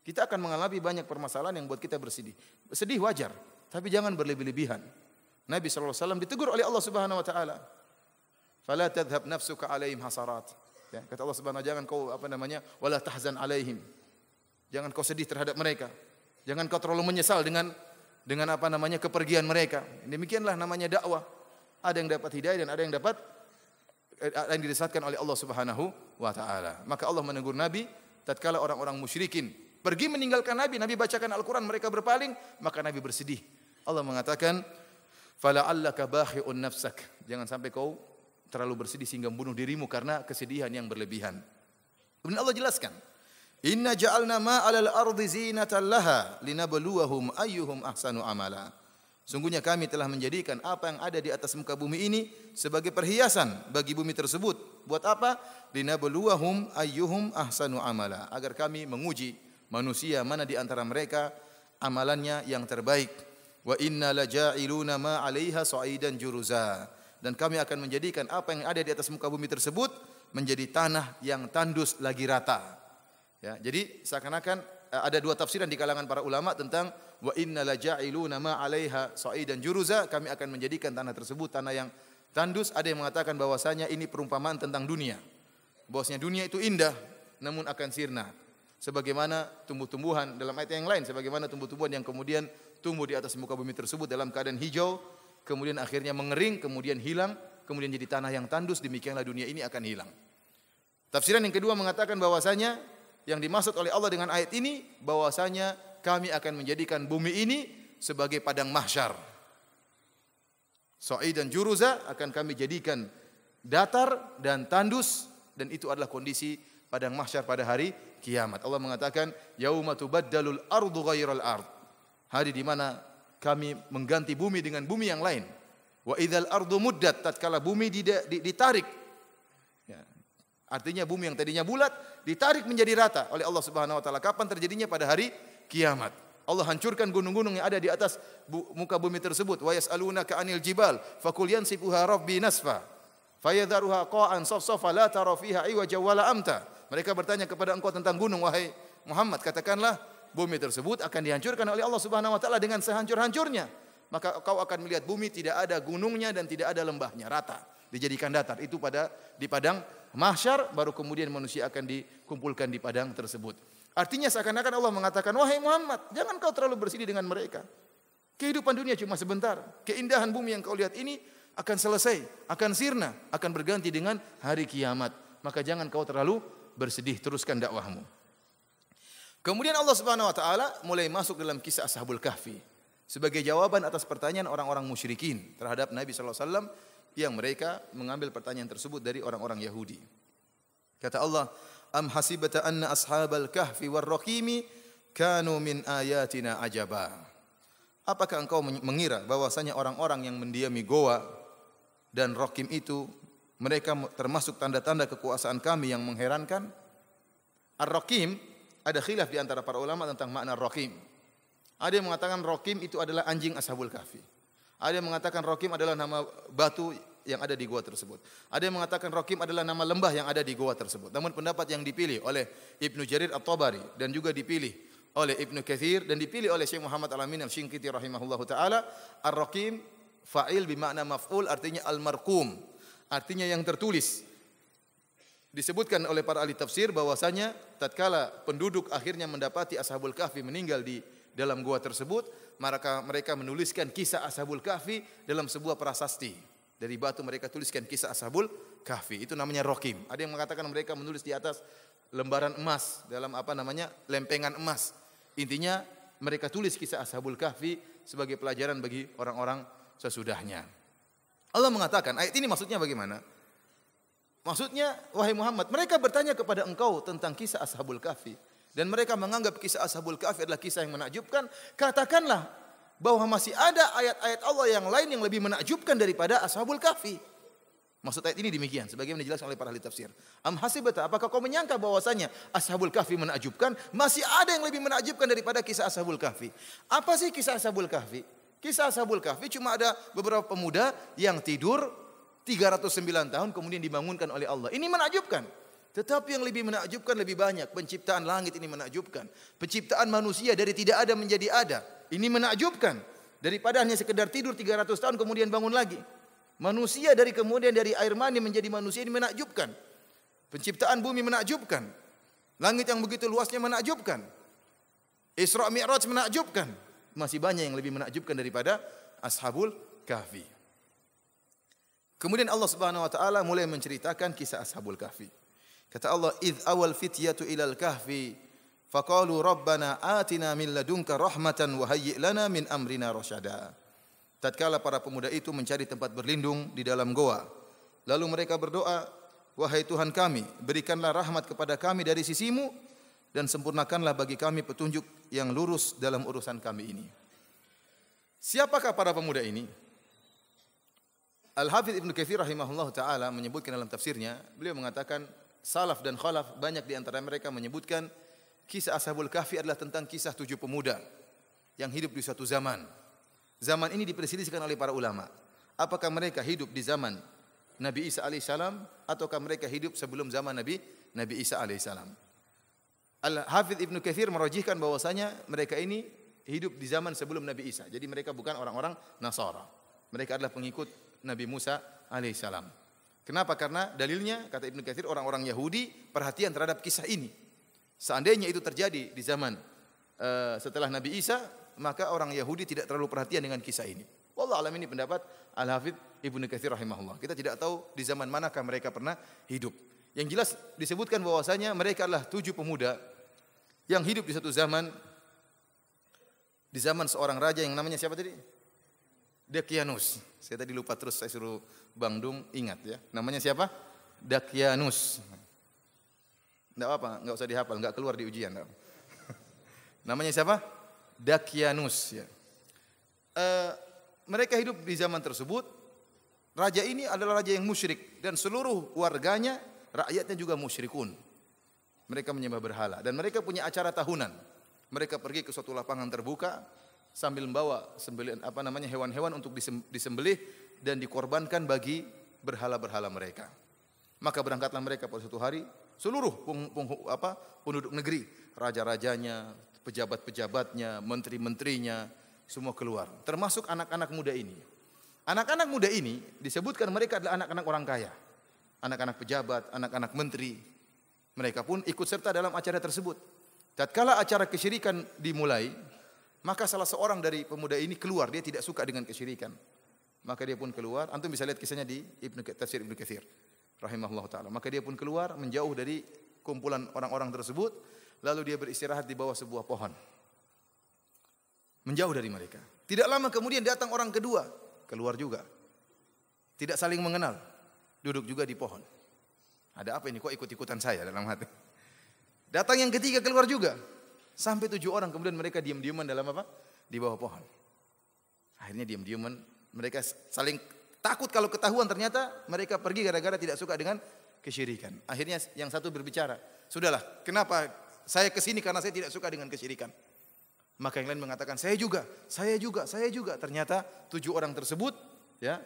A: Kita akan mengalami banyak permasalahan yang buat kita bersedih. Sedih wajar, tapi jangan berlebih-lebihan. Nabi SAW ditegur oleh Allah Subhanahu wa taala. Fala tadhhab nafsuka alaihim hasarat. Ya, kata Allah Subhanahu wa taala, jangan kau wala tahzan alaihim. Jangan kau sedih terhadap mereka. Jangan kau terlalu menyesal dengan kepergian mereka. Demikianlah namanya dakwah. Ada yang dapat hidayah dan ada yang diresatkan oleh Allah Subhanahu wa taala. Maka Allah menegur Nabi tatkala orang-orang musyrikin pergi meninggalkan Nabi bacakan Al-Qur'an, mereka berpaling, maka Nabi bersedih. Allah mengatakan, "Fala'allaka bakhi'un nafsak." Jangan sampai kau terlalu bersedih sehingga membunuh dirimu karena kesedihan yang berlebihan. Kemudian Allah jelaskan, Inna ja'alna ma 'alal ardi zinatan laha linabluwahum ayyuhum ahsanu amala. Sungguhnya kami telah menjadikan apa yang ada di atas muka bumi ini sebagai perhiasan bagi bumi tersebut. Buat apa? Linabluwahum ayyuhum ahsanu amala. Agar kami menguji manusia mana di antara mereka amalannya yang terbaik. Wa inna laja'iluna ma 'alaiha sa'idan juruza. Dan kami akan menjadikan apa yang ada di atas muka bumi tersebut menjadi tanah yang tandus lagi rata. Ya, jadi seakan-akan ada dua tafsiran di kalangan para ulama tentang wa inna laja'iluna ma 'alaiha sa'idan juruza, kami akan menjadikan tanah tersebut tanah yang tandus. Ada yang mengatakan bahwasanya ini perumpamaan tentang dunia. Bahwasanya dunia itu indah namun akan sirna. Sebagaimana tumbuh-tumbuhan dalam ayat yang lain, sebagaimana tumbuh-tumbuhan yang kemudian tumbuh di atas muka bumi tersebut dalam keadaan hijau, kemudian akhirnya mengering, kemudian hilang, kemudian jadi tanah yang tandus, demikianlah dunia ini akan hilang. Tafsiran yang kedua mengatakan bahwasanya yang dimaksud oleh Allah dengan ayat ini bahwasanya kami akan menjadikan bumi ini sebagai padang mahsyar. Sa'idan juruza, akan kami jadikan datar dan tandus, dan itu adalah kondisi padang mahsyar pada hari kiamat. Allah mengatakan, yauma tubaddalul ardu ghairal ard. Hari di mana kami mengganti bumi dengan bumi yang lain. Wa idzal ardu muddat, tatkala bumi ditarik. Ya. Artinya bumi yang tadinya bulat ditarik menjadi rata oleh Allah Subhanahu wa taala. Kapan terjadinya? Pada hari kiamat. Allah hancurkan gunung-gunung yang ada di atas muka bumi tersebut. Wa yas'alunaka 'anil jibal faqul yansifuha rabbi nasfa fayadharuha qa'an safsafa la tara fiha iwaja wala amta. Mereka bertanya kepada engkau tentang gunung, wahai Muhammad, katakanlah bumi tersebut akan dihancurkan oleh Allah Subhanahu wa taala dengan sehancur-hancurnya. Maka kau akan melihat bumi tidak ada gunungnya dan tidak ada lembahnya, rata, dijadikan datar. Itu di padang mahsyar, baru kemudian manusia akan dikumpulkan di padang tersebut. Artinya seakan-akan Allah mengatakan, wahai Muhammad, jangan kau terlalu bersedih dengan mereka. Kehidupan dunia cuma sebentar. Keindahan bumi yang kau lihat ini akan selesai, akan sirna, akan berganti dengan hari kiamat. Maka jangan kau terlalu bersedih, teruskan dakwahmu. Kemudian Allah Subhanahu wa taala mulai masuk dalam kisah Ashabul Kahfi sebagai jawaban atas pertanyaan orang-orang musyrikin terhadap Nabi sallallahu alaihi wasallam yang mereka mengambil pertanyaan tersebut dari orang-orang Yahudi. Kata Allah, am hasibata anna ashabal kahfi war raqimi kanu min ayatina ajaba. Apakah engkau mengira bahwasanya orang-orang yang mendiami goa dan raqim itu mereka termasuk tanda-tanda kekuasaan kami yang mengherankan? Ar-raqim, ada khilaf di antara para ulama tentang makna raqim. Ada yang mengatakan raqim itu adalah anjing Ashabul Kahfi. Ada yang mengatakan raqim adalah nama batu yang ada di gua tersebut. Ada yang mengatakan raqim adalah nama lembah yang ada di gua tersebut. Namun pendapat yang dipilih oleh Ibnu Jarir At-Tabari dan juga dipilih oleh Ibnu Katsir dan dipilih oleh Syekh Muhammad Al-Amin Al-Shinqiti rahimahullahu taala, ar-raqim fa'il bermakna maf'ul, artinya al-marqum, artinya yang tertulis. Disebutkan oleh para ahli tafsir bahwasanya tatkala penduduk akhirnya mendapati Ashabul Kahfi meninggal di dalam gua tersebut, maka mereka menuliskan kisah Ashabul Kahfi dalam sebuah prasasti. Dari batu mereka tuliskan kisah Ashabul Kahfi. Itu namanya raqim. Ada yang mengatakan mereka menulis di atas lembaran emas, dalam lempengan emas. Intinya mereka tulis kisah Ashabul Kahfi sebagai pelajaran bagi orang-orang sesudahnya. Allah mengatakan, ayat ini maksudnya bagaimana? Maksudnya, wahai Muhammad, mereka bertanya kepada engkau tentang kisah Ashabul Kahfi dan mereka menganggap kisah Ashabul Kahfi adalah kisah yang menakjubkan. Katakanlah bahwa masih ada ayat-ayat Allah yang lain yang lebih menakjubkan daripada Ashabul Kahfi. Maksud ayat ini demikian, sebagaimana dijelaskan oleh para ahli tafsir. Am hasibata, apakah kau menyangka bahwasanya Ashabul Kahfi menakjubkan? Masih ada yang lebih menakjubkan daripada kisah Ashabul Kahfi. Apa sih kisah Ashabul Kahfi? Kisah Ashabul Kahfi cuma ada beberapa pemuda yang tidur 309 tahun kemudian dibangunkan oleh Allah. Ini menakjubkan. Tetapi yang lebih menakjubkan lebih banyak. Penciptaan langit ini menakjubkan. Penciptaan manusia dari tidak ada menjadi ada. Ini menakjubkan. Daripada hanya sekedar tidur 300 tahun kemudian bangun lagi. Manusia dari air mani menjadi manusia ini menakjubkan. Penciptaan bumi menakjubkan. Langit yang begitu luasnya menakjubkan. Isra Mi'raj menakjubkan. Masih banyak yang lebih menakjubkan daripada Ashabul Kahfi. Kemudian Allah Subhanahu wa taala mulai menceritakan kisah Ashabul Kahfi. Kata Allah, "Idz awal fityatu ilal kahfi faqalu rabbana atina min ladunka rahmatan wa hayyi' lana min amrina rasyada." Tatkala para pemuda itu mencari tempat berlindung di dalam goa, lalu mereka berdoa, "Wahai Tuhan kami, berikanlah rahmat kepada kami dari sisimu dan sempurnakanlah bagi kami petunjuk yang lurus dalam urusan kami ini." Siapakah para pemuda ini? Al-Hafidz Ibnu Katsir rahimahullah taala menyebutkan dalam tafsirnya, beliau mengatakan salaf dan khalaf banyak di antara mereka menyebutkan kisah Ashabul Kahfi adalah tentang kisah 7 pemuda yang hidup di suatu zaman. Zaman ini diperselisihkan oleh para ulama. Apakah mereka hidup di zaman Nabi Isa alaihissalam ataukah mereka hidup sebelum zaman Nabi Isa alaihissalam? Al-Hafidz Ibnu Katsir merajihkan bahwasanya mereka ini hidup di zaman sebelum Nabi Isa. Jadi mereka bukan orang-orang Nasara. Mereka adalah pengikut Nabi Musa alaihissalam. Kenapa? Karena dalilnya, kata Ibnu Katsir, orang-orang Yahudi perhatian terhadap kisah ini. Seandainya itu terjadi di zaman setelah Nabi Isa, maka orang Yahudi tidak terlalu perhatian dengan kisah ini. Wallahu alam, ini pendapat Al-Hafidz Ibnu Katsir rahimahullah. Kita tidak tahu di zaman manakah mereka pernah hidup. Yang jelas disebutkan bahwasanya mereka adalah 7 pemuda yang hidup di satu zaman, di zaman seorang raja yang namanya siapa tadi? Dakianus. Saya tadi lupa terus, saya suruh Bang Dung ingat ya. Namanya siapa? Dakianus. Enggak apa, enggak usah dihafal, enggak keluar di ujian. Enggak. Namanya siapa? Dakianus ya. Mereka hidup di zaman tersebut. Raja ini adalah raja yang musyrik dan seluruh warganya, rakyatnya juga musyrikun. Mereka menyembah berhala dan mereka punya acara tahunan. Mereka pergi ke suatu lapangan terbuka sambil membawa hewan-hewan untuk disembelih dan dikorbankan bagi berhala-berhala mereka. Maka berangkatlah mereka pada suatu hari, seluruh penduduk negeri, raja-rajanya, pejabat-pejabatnya, menteri-menterinya, semua keluar, termasuk anak-anak muda ini. Anak-anak muda ini disebutkan mereka adalah anak-anak orang kaya, anak-anak pejabat, anak-anak menteri. Mereka pun ikut serta dalam acara tersebut. Tatkala acara kesyirikan dimulai, maka salah seorang dari pemuda ini keluar, dia tidak suka dengan kesyirikan. Maka dia pun keluar, antum bisa lihat kisahnya di Tafsir Ibnu Katsir rahimahullah taala. Maka dia pun keluar menjauh dari kumpulan orang-orang tersebut, lalu dia beristirahat di bawah sebuah pohon. Menjauh dari mereka. Tidak lama kemudian datang orang kedua, keluar juga. Tidak saling mengenal, duduk juga di pohon. Ada apa ini, kok ikut-ikutan saya dalam hati. Datang yang ketiga, keluar juga. Sampai 7 orang, kemudian mereka diam-diaman dalam apa? Di bawah pohon. Akhirnya diam-diaman, mereka saling takut kalau ketahuan, ternyata mereka pergi gara-gara tidak suka dengan kesyirikan. Akhirnya yang satu berbicara, sudahlah, kenapa saya kesini karena saya tidak suka dengan kesyirikan. Maka yang lain mengatakan, saya juga. Ternyata 7 orang tersebut ya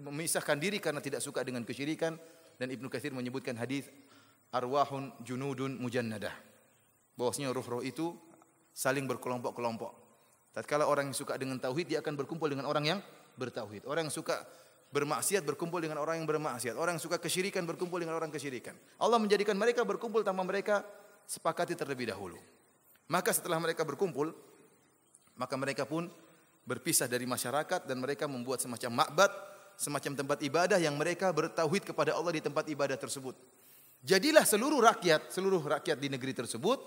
A: memisahkan diri karena tidak suka dengan kesyirikan. Dan Ibnu Katsir menyebutkan hadis arwahun junudun mujannadah. Bahwasanya roh-roh itu saling berkelompok-kelompok. Tatkala orang yang suka dengan tauhid, dia akan berkumpul dengan orang yang bertauhid. Orang yang suka bermaksiat berkumpul dengan orang yang bermaksiat. Orang yang suka kesyirikan berkumpul dengan orang kesyirikan. Allah menjadikan mereka berkumpul tanpa mereka sepakati terlebih dahulu. Maka setelah mereka berkumpul, maka mereka pun berpisah dari masyarakat dan mereka membuat semacam ma'bad, semacam tempat ibadah yang mereka bertauhid kepada Allah di tempat ibadah tersebut. Jadilah seluruh rakyat di negeri tersebut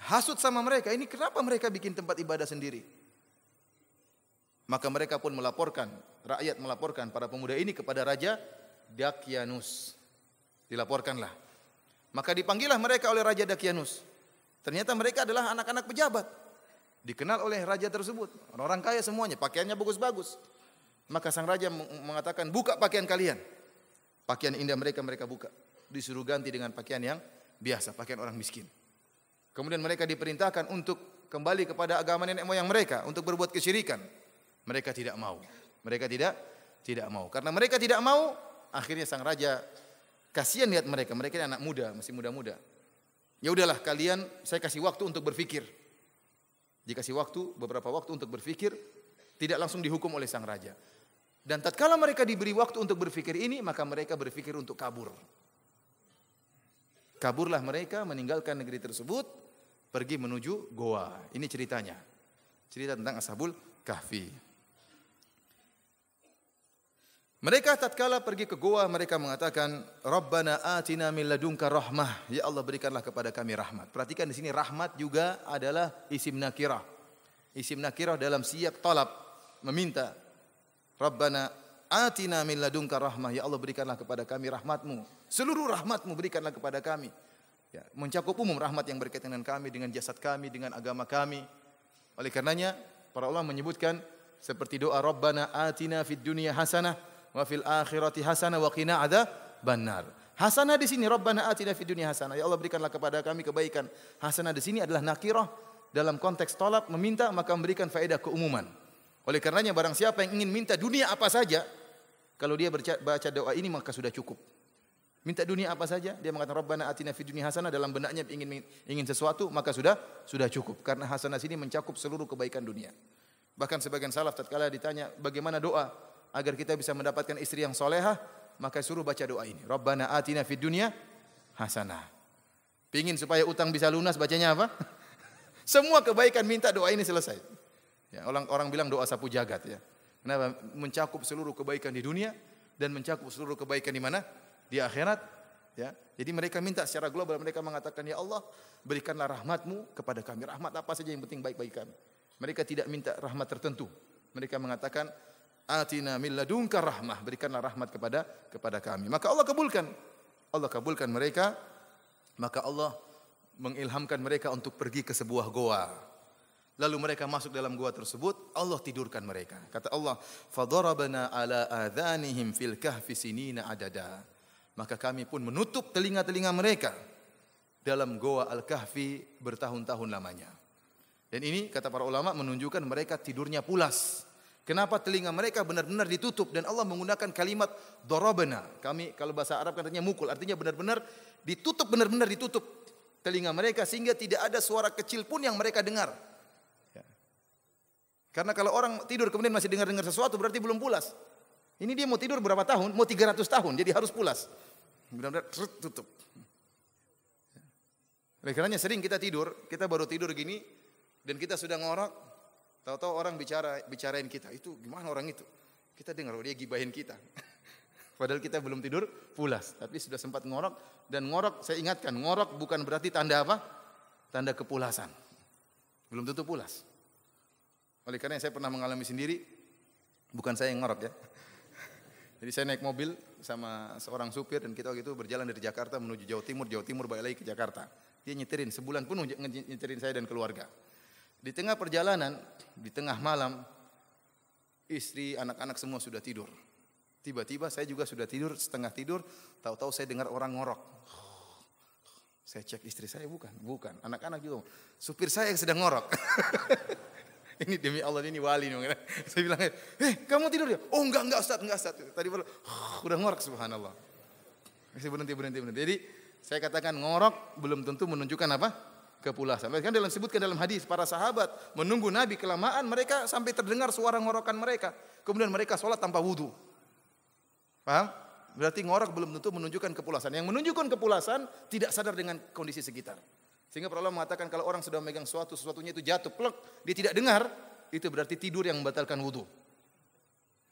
A: hasut sama mereka. Ini kenapa mereka bikin tempat ibadah sendiri? Maka mereka pun rakyat melaporkan para pemuda ini kepada Raja Dakianus. Dilaporkanlah. Maka dipanggillah mereka oleh Raja Dakianus. Ternyata mereka adalah anak-anak pejabat. Dikenal oleh raja tersebut. Orang kaya semuanya, pakaiannya bagus-bagus. Maka sang raja mengatakan, buka pakaian kalian. Pakaian indah mereka buka. Disuruh ganti dengan pakaian yang biasa, pakaian orang miskin. Kemudian mereka diperintahkan untuk kembali kepada agama nenek moyang mereka, untuk berbuat kesyirikan. Mereka tidak mau. Mereka tidak mau. Karena mereka tidak mau, akhirnya sang raja kasihan lihat mereka. Mereka ini anak muda, masih muda-muda. Ya udahlah, kalian saya kasih waktu untuk berpikir. Dikasih waktu, beberapa waktu untuk berpikir, tidak langsung dihukum oleh sang raja. Dan tatkala mereka diberi waktu untuk berpikir ini, maka mereka berpikir untuk kabur. Kaburlah mereka meninggalkan negeri tersebut, pergi menuju goa. Ini ceritanya. Cerita tentang Ashabul Kahfi. Mereka tatkala pergi ke goa, mereka mengatakan, Rabbana atina min ladunka rahmah. Ya Allah, berikanlah kepada kami rahmat. Perhatikan di sini rahmat juga adalah isim nakirah. Isim nakirah dalam siyak talab, meminta. Rabbana atina min ladunka rahmah. Ya Allah, berikanlah kepada kami rahmatmu. Seluruh rahmatmu berikanlah kepada kami. Ya, mencakup umum rahmat yang berkaitan dengan kami, dengan jasad kami, dengan agama kami. Oleh karenanya, para ulama menyebutkan seperti doa Rabbana atina fid dunya hasanah wa fil akhirati hasanah wa qina adzabannar. Hasanah di sini Rabbana atina fid dunya hasanah. Ya Allah, berikanlah kepada kami kebaikan. Hasanah di sini adalah nakirah dalam konteks talab, meminta, maka memberikan faedah keumuman. Oleh karenanya barang siapa yang ingin minta dunia apa saja, kalau dia baca doa ini maka sudah cukup. Minta dunia apa saja, dia mengatakan Rabbana atina fid dunya hasanah, dalam benaknya ingin sesuatu, maka sudah cukup, karena hasanah sini mencakup seluruh kebaikan dunia. Bahkan sebagian salaf tatkala ditanya bagaimana doa agar kita bisa mendapatkan istri yang solehah, maka suruh baca doa ini. Rabbana atina fid dunya hasanah. Pingin supaya utang bisa lunas, bacanya apa? Semua kebaikan minta doa ini selesai. Ya, orang bilang doa sapu jagat ya. Kenapa? Mencakup seluruh kebaikan di dunia dan mencakup seluruh kebaikan di mana? Di akhirat. Ya. Jadi mereka minta secara global, mereka mengatakan, ya Allah, berikanlah rahmatmu kepada kami. Rahmat apa saja yang penting baik bagi kami. Mereka tidak minta rahmat tertentu. Mereka mengatakan, atina min ladunka rahmah, berikanlah rahmat kepada kami. Maka Allah kabulkan. Allah kabulkan mereka, maka Allah mengilhamkan mereka untuk pergi ke sebuah goa. Lalu mereka masuk dalam goa tersebut, Allah tidurkan mereka. Kata Allah, fadarabna ala adhanihim fil kahfi sinina adada. Maka kami pun menutup telinga-telinga mereka dalam goa Al-Kahfi bertahun-tahun lamanya. Dan ini kata para ulama menunjukkan mereka tidurnya pulas. Kenapa telinga mereka benar-benar ditutup, dan Allah menggunakan kalimat darabna. Kami kalau bahasa Arab katanya mukul, artinya benar-benar ditutup, benar-benar ditutup telinga mereka sehingga tidak ada suara kecil pun yang mereka dengar. Ya. Karena kalau orang tidur kemudian masih dengar-dengar sesuatu berarti belum pulas. Ini dia mau tidur berapa tahun? Mau 300 tahun, jadi harus pulas. Benar-benar tutup. Oleh karenanya sering kita tidur, kita baru tidur gini dan kita sudah ngorok, tahu-tahu orang bicarain kita, itu gimana orang itu? Kita dengar dia gibahin kita. Padahal kita belum tidur pulas, tapi sudah sempat ngorok, dan ngorok saya ingatkan, ngorok bukan berarti tanda apa? Tanda kepulasan. Belum tentu pulas. Oleh karenanya saya pernah mengalami sendiri, bukan saya yang ngorok ya. Jadi saya naik mobil sama seorang supir dan kita waktu itu berjalan dari Jakarta menuju Jawa Timur balik lagi ke Jakarta. Dia nyetirin sebulan penuh nyetirin saya dan keluarga. Di tengah perjalanan, di tengah malam, istri, anak-anak semua sudah tidur. Tiba-tiba saya juga sudah tidur, setengah tidur, tahu-tahu saya dengar orang ngorok. Saya cek istri saya, bukan. Anak-anak juga. Supir saya yang sedang ngorok. Ini demi Allah, ini wali. Saya bilang, kamu tidur ya? Oh enggak Ustaz. Tadi baru, udah ngorok, subhanallah. Saya berhenti. Jadi saya katakan ngorok belum tentu menunjukkan apa? Kepulasan. Kan disebutkan dalam hadis, para sahabat menunggu Nabi kelamaan, mereka sampai terdengar suara ngorokan mereka. Kemudian mereka sholat tanpa wudu. Paham? Berarti ngorok belum tentu menunjukkan kepulasan. Yang menunjukkan kepulasan tidak sadar dengan kondisi sekitar. Sehingga para ulama mengatakan kalau orang sudah memegang sesuatunya itu jatuh, plek, dia tidak dengar, itu berarti tidur yang membatalkan wudu.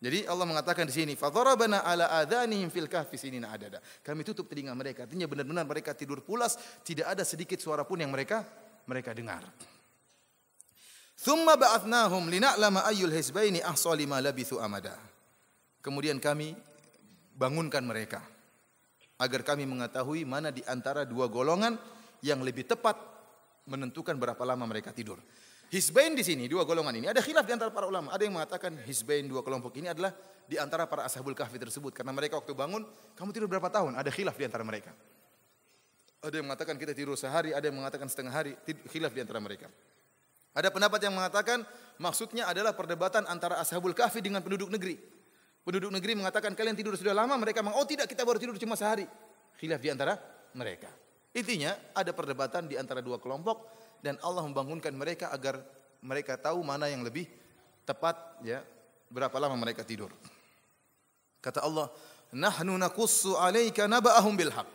A: Jadi Allah mengatakan di sini, fadarabna ala adhanihim fil kahfi sinina adada. Kami tutup telinga mereka. Artinya benar-benar mereka tidur pulas, tidak ada sedikit suara pun yang mereka dengar. Thumma ba'athnahum lina'lama ayyul hizbaini ahsa lima labithu amada. Kemudian kami bangunkan mereka agar kami mengetahui mana di antara dua golongan yang lebih tepat menentukan berapa lama mereka tidur. Hizbain di sini, dua golongan ini ada khilaf di antara para ulama. Ada yang mengatakan hizbain, dua kelompok ini adalah di antara para ashabul kahfi tersebut, karena mereka waktu bangun, kamu tidur berapa tahun? Ada khilaf di antara mereka. Ada yang mengatakan kita tidur sehari, ada yang mengatakan setengah hari, khilaf di antara mereka. Ada pendapat yang mengatakan maksudnya adalah perdebatan antara ashabul kahfi dengan penduduk negeri. Penduduk negeri mengatakan kalian tidur sudah lama, mereka mengatakan oh tidak, kita baru tidur cuma sehari. Khilaf di antara mereka. Intinya ada perdebatan di antara dua kelompok dan Allah membangunkan mereka agar mereka tahu mana yang lebih tepat, ya, berapa lama mereka tidur. Kata Allah, nahnu naqussu 'alaika naba'ahum bil haqq.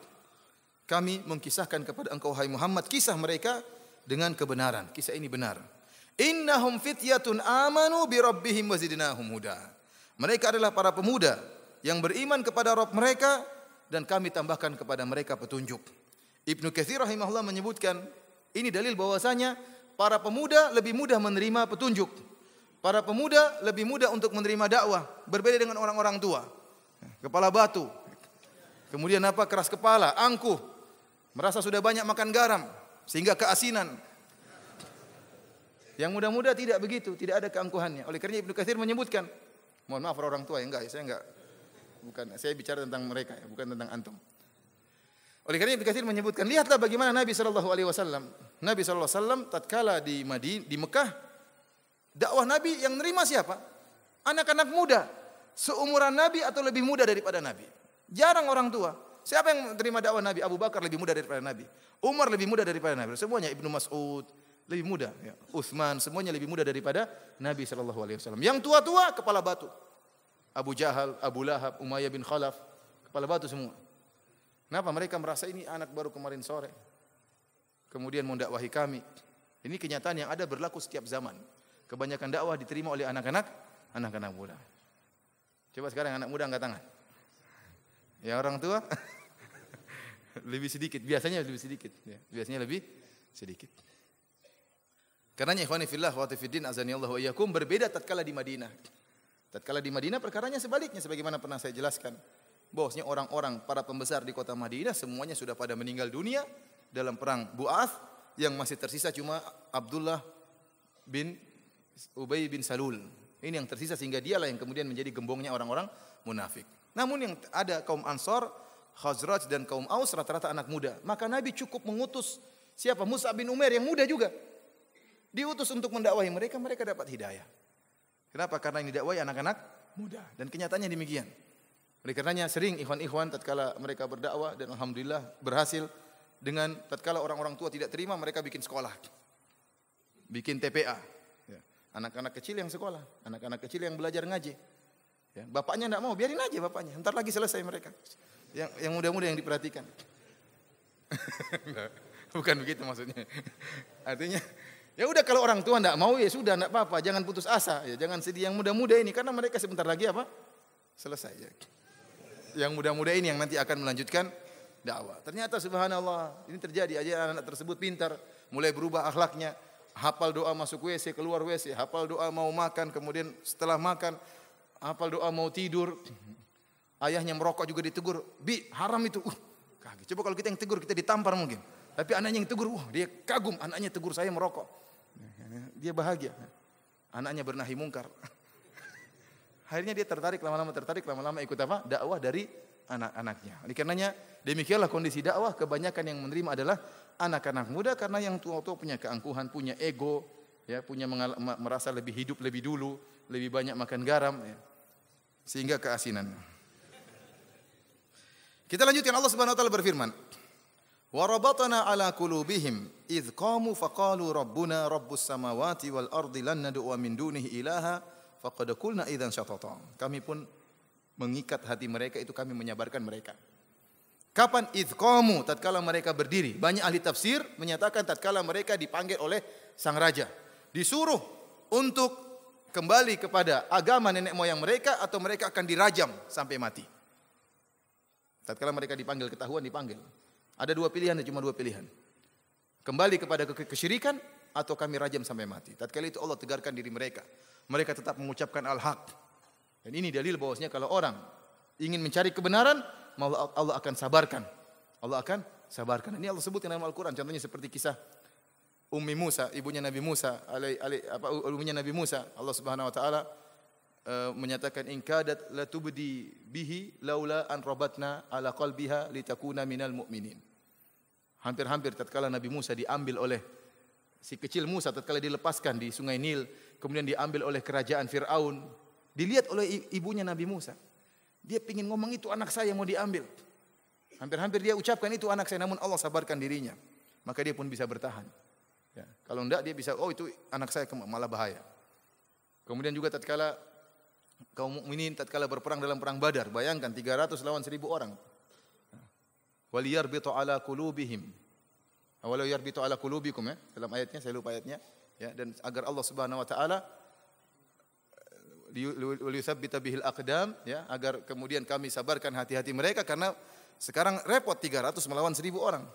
A: Kami mengkisahkan kepada engkau hai Muhammad kisah mereka dengan kebenaran. Kisah ini benar. Innahum fityatun amanu bi rabbihim wa zidnahum huda. Mereka adalah para pemuda yang beriman kepada Rabb mereka dan kami tambahkan kepada mereka petunjuk. Ibnu Katsir rahimahullah menyebutkan ini dalil bahwasanya para pemuda lebih mudah menerima petunjuk. Para pemuda lebih mudah untuk menerima dakwah, berbeda dengan orang-orang tua. Kepala batu. Kemudian apa? Keras kepala, angkuh. Merasa sudah banyak makan garam sehingga keasinan. Yang muda-muda tidak begitu, tidak ada keangkuhannya. Oleh karena Ibnu Katsir menyebutkan, mohon maaf orang tua ya, saya bicara tentang mereka ya, bukan tentang antum. Oleh karena Ibnu Katsir menyebutkan, lihatlah bagaimana Nabi SAW. Nabi SAW tatkala di Mekah, dakwah Nabi yang nerima siapa? Anak-anak muda, seumuran Nabi atau lebih muda daripada Nabi. Jarang orang tua. Siapa yang menerima dakwah Nabi? Abu Bakar lebih muda daripada Nabi. Umar lebih muda daripada Nabi. Semuanya, Ibnu Mas'ud lebih muda. Ya. Utsman semuanya lebih muda daripada Nabi SAW. Yang tua-tua kepala batu. Abu Jahal, Abu Lahab, Umayyah bin Khalaf, kepala batu semua. Kenapa? Mereka merasa ini anak baru kemarin sore. Kemudian mendakwahi kami. Ini kenyataan yang ada berlaku setiap zaman. Kebanyakan dakwah diterima oleh anak-anak muda. Coba sekarang anak muda angkat tangan. Ya orang tua lebih sedikit. Biasanya lebih sedikit. Ya, biasanya lebih sedikit. Karenanya ikhwani fillah wa fiddin azanillahu wa iyyakum berbeda tatkala di Madinah. Tatkala di Madinah perkaranya sebaliknya sebagaimana pernah saya jelaskan. Bahwasanya orang-orang para pembesar di kota Madinah semuanya sudah pada meninggal dunia dalam perang Bu'ath, yang masih tersisa cuma Abdullah bin Ubay bin Salul. Ini yang tersisa sehingga dialah yang kemudian menjadi gembongnya orang-orang munafik. Namun yang ada kaum Ansar, Khazraj dan kaum Aus rata-rata anak muda. Maka Nabi cukup mengutus siapa? Mus'ab bin Umair yang muda juga. Diutus untuk mendakwahi mereka, mereka dapat hidayah. Kenapa? Karena ini dakwahi anak-anak muda. Dan kenyataannya demikian. Oleh karenanya sering ikhwan-ikhwan tatkala mereka berdakwah dan alhamdulillah berhasil dengan tatkala orang-orang tua tidak terima mereka bikin sekolah. Bikin TPA. Ya. Anak-anak kecil yang sekolah, anak-anak kecil yang belajar ngaji. Ya. Bapaknya tidak mau, biarin aja bapaknya. Ntar lagi selesai mereka. Yang muda-muda yang diperhatikan. Bukan begitu maksudnya. Artinya ya udah kalau orang tua tidak mau ya sudah tidak apa-apa, jangan putus asa, ya jangan sedih yang muda-muda ini karena mereka sebentar lagi apa? Selesai ya. Yang muda-muda ini yang nanti akan melanjutkan dakwah. Ternyata subhanallah, ini terjadi aja anak-anak tersebut pintar, mulai berubah akhlaknya, hafal doa masuk WC, keluar WC, hafal doa mau makan, kemudian setelah makan hafal doa mau tidur. Ayahnya merokok juga ditegur, "Bi, haram itu." Kaget. Coba kalau kita yang tegur kita ditampar mungkin. Tapi anaknya yang tegur, dia kagum, anaknya tegur saya merokok. Dia bahagia. Anaknya bernahi mungkar. Akhirnya dia tertarik lama-lama ikut apa? Dakwah dari anak-anaknya. Oleh karenanya demikianlah kondisi dakwah, kebanyakan yang menerima adalah anak-anak muda karena yang tua-tua punya keangkuhan, punya ego, ya, punya merasa lebih hidup lebih dulu, lebih banyak makan garam, ya. Sehingga keasinan. Kita lanjutkan, Allah Subhanahu wa taala berfirman, "Wa rabatna 'ala qulubihim idz qamu faqalu rabbuna rabbus samawati wal ardi lan nad'u min dunihi ilaha faqad qulna idzan syatata." Kami pun mengikat hati mereka, itu kami menyabarkan mereka. Kapan? Idz qamu, tatkala mereka berdiri. Banyak ahli tafsir menyatakan tatkala mereka dipanggil oleh sang raja, disuruh untuk kembali kepada agama nenek moyang mereka atau mereka akan dirajam sampai mati. Tatkala mereka dipanggil, ketahuan dipanggil. Ada dua pilihan, cuma dua pilihan. Kembali kepada kesyirikan atau kami rajam sampai mati. Tatkala itu Allah tegarkan diri mereka. Mereka tetap mengucapkan al-haq. Dan ini dalil bahwasanya kalau orang ingin mencari kebenaran, Allah akan sabarkan. Allah akan sabarkan. Ini Allah sebutkan dalam Al-Quran. Contohnya seperti kisah Ummi Musa, ibunya Nabi Musa, ibunya Nabi Musa. Allah Subhanahu wa taala menyatakan in kadat la tubdi bihi laula an rabatna ala qalbiha litakuna minal mu'minin. Hampir-hampir tatkala Nabi Musa diambil oleh si kecil Musa, tatkala dilepaskan di Sungai Nil, kemudian diambil oleh kerajaan Firaun, dilihat oleh ibunya Nabi Musa. Dia ingin ngomong itu anak saya mau diambil. Hampir-hampir dia ucapkan itu anak saya, namun Allah sabarkan dirinya. Maka dia pun bisa bertahan. Ya, kalau enggak dia bisa, oh itu anak saya, malah bahaya. Kemudian juga tatkala kaum mukminin tatkala berperang dalam perang Badar, bayangkan 300 lawan 1000 orang. Waliyarbitu ala qulubihim. Awalau yarbitu ala qulubikum, ya. Dalam ayatnya saya lupa ayatnya, ya, dan agar Allah Subhanahu wa taala liyutsabbita bihil aqdam, ya, agar kemudian kami sabarkan hati-hati mereka karena sekarang repot 300 melawan 1000 orang.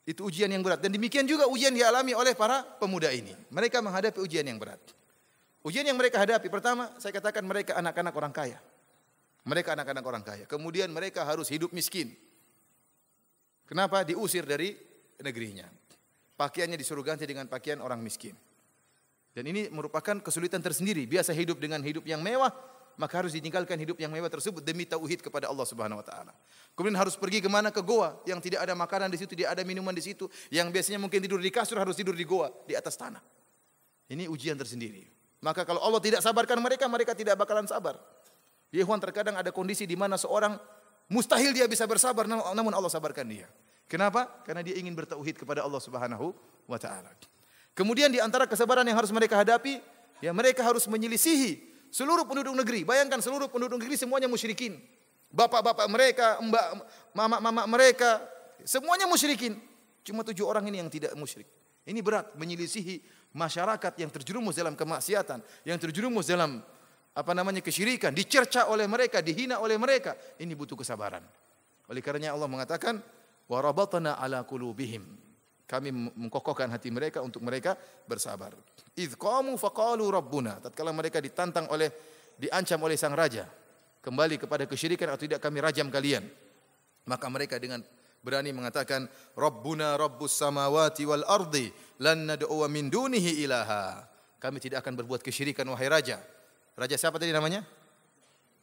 A: Itu ujian yang berat dan demikian juga ujian dialami oleh para pemuda ini. Mereka menghadapi ujian yang berat. Ujian yang mereka hadapi, pertama saya katakan mereka anak-anak orang kaya. Mereka anak-anak orang kaya. Kemudian mereka harus hidup miskin. Kenapa? Diusir dari negerinya. Pakaiannya disuruh ganti dengan pakaian orang miskin. Dan ini merupakan kesulitan tersendiri. Biasa hidup dengan hidup yang mewah, maka harus ditinggalkan hidup yang mewah tersebut demi tauhid kepada Allah Subhanahu wa taala. Kemudian harus pergi ke mana? Ke goa yang tidak ada makanan di situ, tidak ada minuman di situ, yang biasanya mungkin tidur di kasur harus tidur di goa, di atas tanah. Ini ujian tersendiri. Maka kalau Allah tidak sabarkan mereka, mereka tidak bakalan sabar. Ya ikhwan, terkadang ada kondisi di mana seorang mustahil dia bisa bersabar, namun Allah sabarkan dia. Kenapa? Karena dia ingin bertauhid kepada Allah Subhanahu wa taala. Kemudian di antara kesabaran yang harus mereka hadapi, ya mereka harus menyelisihi seluruh penduduk negeri. Bayangkan seluruh penduduk negeri semuanya musyrikin. Bapak-bapak mereka, mama-mama mereka, semuanya musyrikin. Cuma 7 orang ini yang tidak musyrik. Ini berat, menyelisihi masyarakat yang terjerumus dalam kemaksiatan, yang terjerumus dalam kesyirikan, dicerca oleh mereka, dihina oleh mereka. Ini butuh kesabaran. Oleh karenanya Allah mengatakan, wa rabatna ala qulubihim. Kami mengkokohkan hati mereka untuk mereka bersabar. Idz qamu faqalu rabbuna. Tatkala mereka diancam oleh sang raja, kembali kepada kesyirikan atau tidak kami rajam kalian. Maka mereka dengan berani mengatakan Rabbuna Rabbus samawati wal ardi lan nad'u min dunihi ilaha. Kami tidak akan berbuat kesyirikan wahai raja. Raja siapa tadi namanya?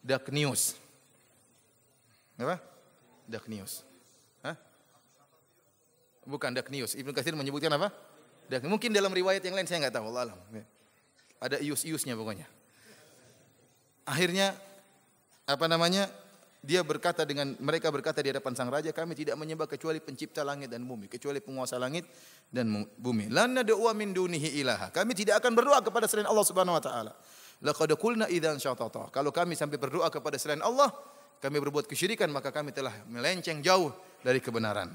A: Daknius. Apa? Daknius. Hah? Bukan Daknius. Ibnu Katsir menyebutkan apa? Mungkin dalam riwayat yang lain saya enggak tahu, wallah alam. Ada ius-iusnya pokoknya. Akhirnya mereka berkata di hadapan sang raja, kami tidak menyembah kecuali pencipta langit dan bumi, kecuali penguasa langit dan bumi. Lan nad'u min dunihi ilaha. Kami tidak akan berdoa kepada selain Allah Subhanahu wa taala. Laqad qulna idzan syatata. Kalau kami sampai berdoa kepada selain Allah, kami berbuat kesyirikan, maka kami telah melenceng jauh dari kebenaran.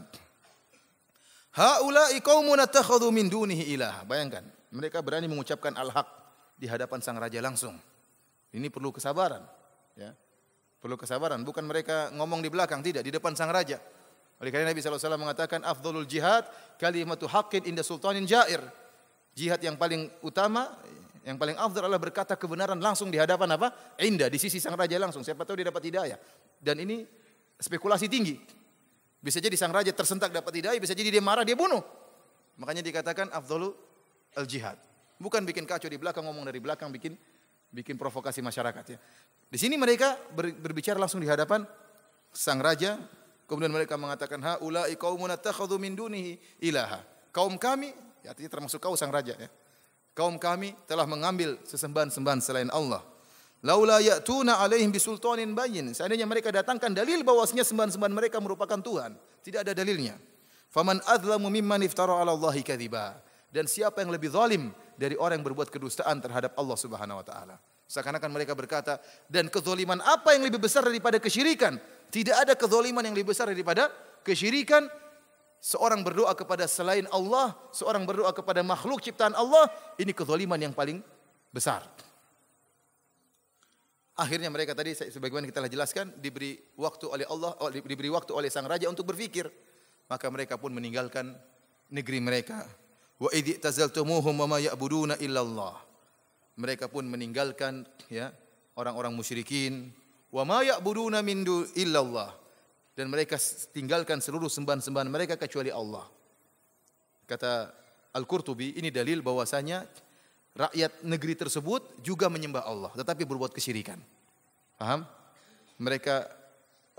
A: Haula'i qaumun attakhadhu min dunihi ilaha. Bayangkan, mereka berani mengucapkan al-haq di hadapan sang raja langsung. Ini perlu kesabaran, ya. Perlu kesabaran, bukan mereka ngomong di belakang, tidak, di depan sang raja. Oleh karena Nabi SAW mengatakan afdhalul jihad kalimatu haqqin inda sultanin jair. Jihad yang paling utama, yang paling afdal adalah berkata kebenaran langsung di hadapan apa? Inda, di sisi sang raja langsung. Siapa tahu dia dapat hidayah. Dan ini spekulasi tinggi. Bisa jadi sang raja tersentak dapat hidayah, bisa jadi dia marah, dia bunuh. Makanya dikatakan afdhalul jihad. Bukan bikin kacau di belakang, ngomong dari belakang, bikin provokasi masyarakat, ya. Di sini mereka berbicara langsung di hadapan sang raja. Kemudian mereka mengatakan haula'i qaumun attakhadhu min dunihi ilaha. Kaum kami, ya, artinya termasuk kau sang raja, ya. Kaum kami telah mengambil sesembahan-sembahan selain Allah. Laula ya'tuna 'alaihim bisultanin bayyin. Seandainya mereka datangkan dalil bahwasanya sembahan-sembahan mereka merupakan Tuhan, tidak ada dalilnya. Faman adzlamu mimman iftara 'ala Allahi kadziba. Dan siapa yang lebih zalim dari orang yang berbuat kedustaan terhadap Allah Subhanahu wa taala? Seakan-akan mereka berkata, dan kezaliman apa yang lebih besar daripada kesyirikan? Tidak ada kezaliman yang lebih besar daripada kesyirikan. Seorang berdoa kepada selain Allah, seorang berdoa kepada makhluk ciptaan Allah, ini kezaliman yang paling besar. Akhirnya mereka tadi sebagaimana kita telah jelaskan, diberi waktu oleh Allah, diberi waktu oleh sang raja untuk berfikir. Maka mereka pun meninggalkan negeri mereka. Wa idh tazaltumuhum wa ma ya'buduna illallah. Mereka pun meninggalkan, ya, orang-orang musyrikin. Wa ma ya'buduna min illallah. Dan mereka tinggalkan seluruh sembahan-sembahan mereka kecuali Allah. Kata Al-Qurtubi, ini dalil bahwasanya rakyat negeri tersebut juga menyembah Allah, tetapi berbuat kesyirikan. Paham? Mereka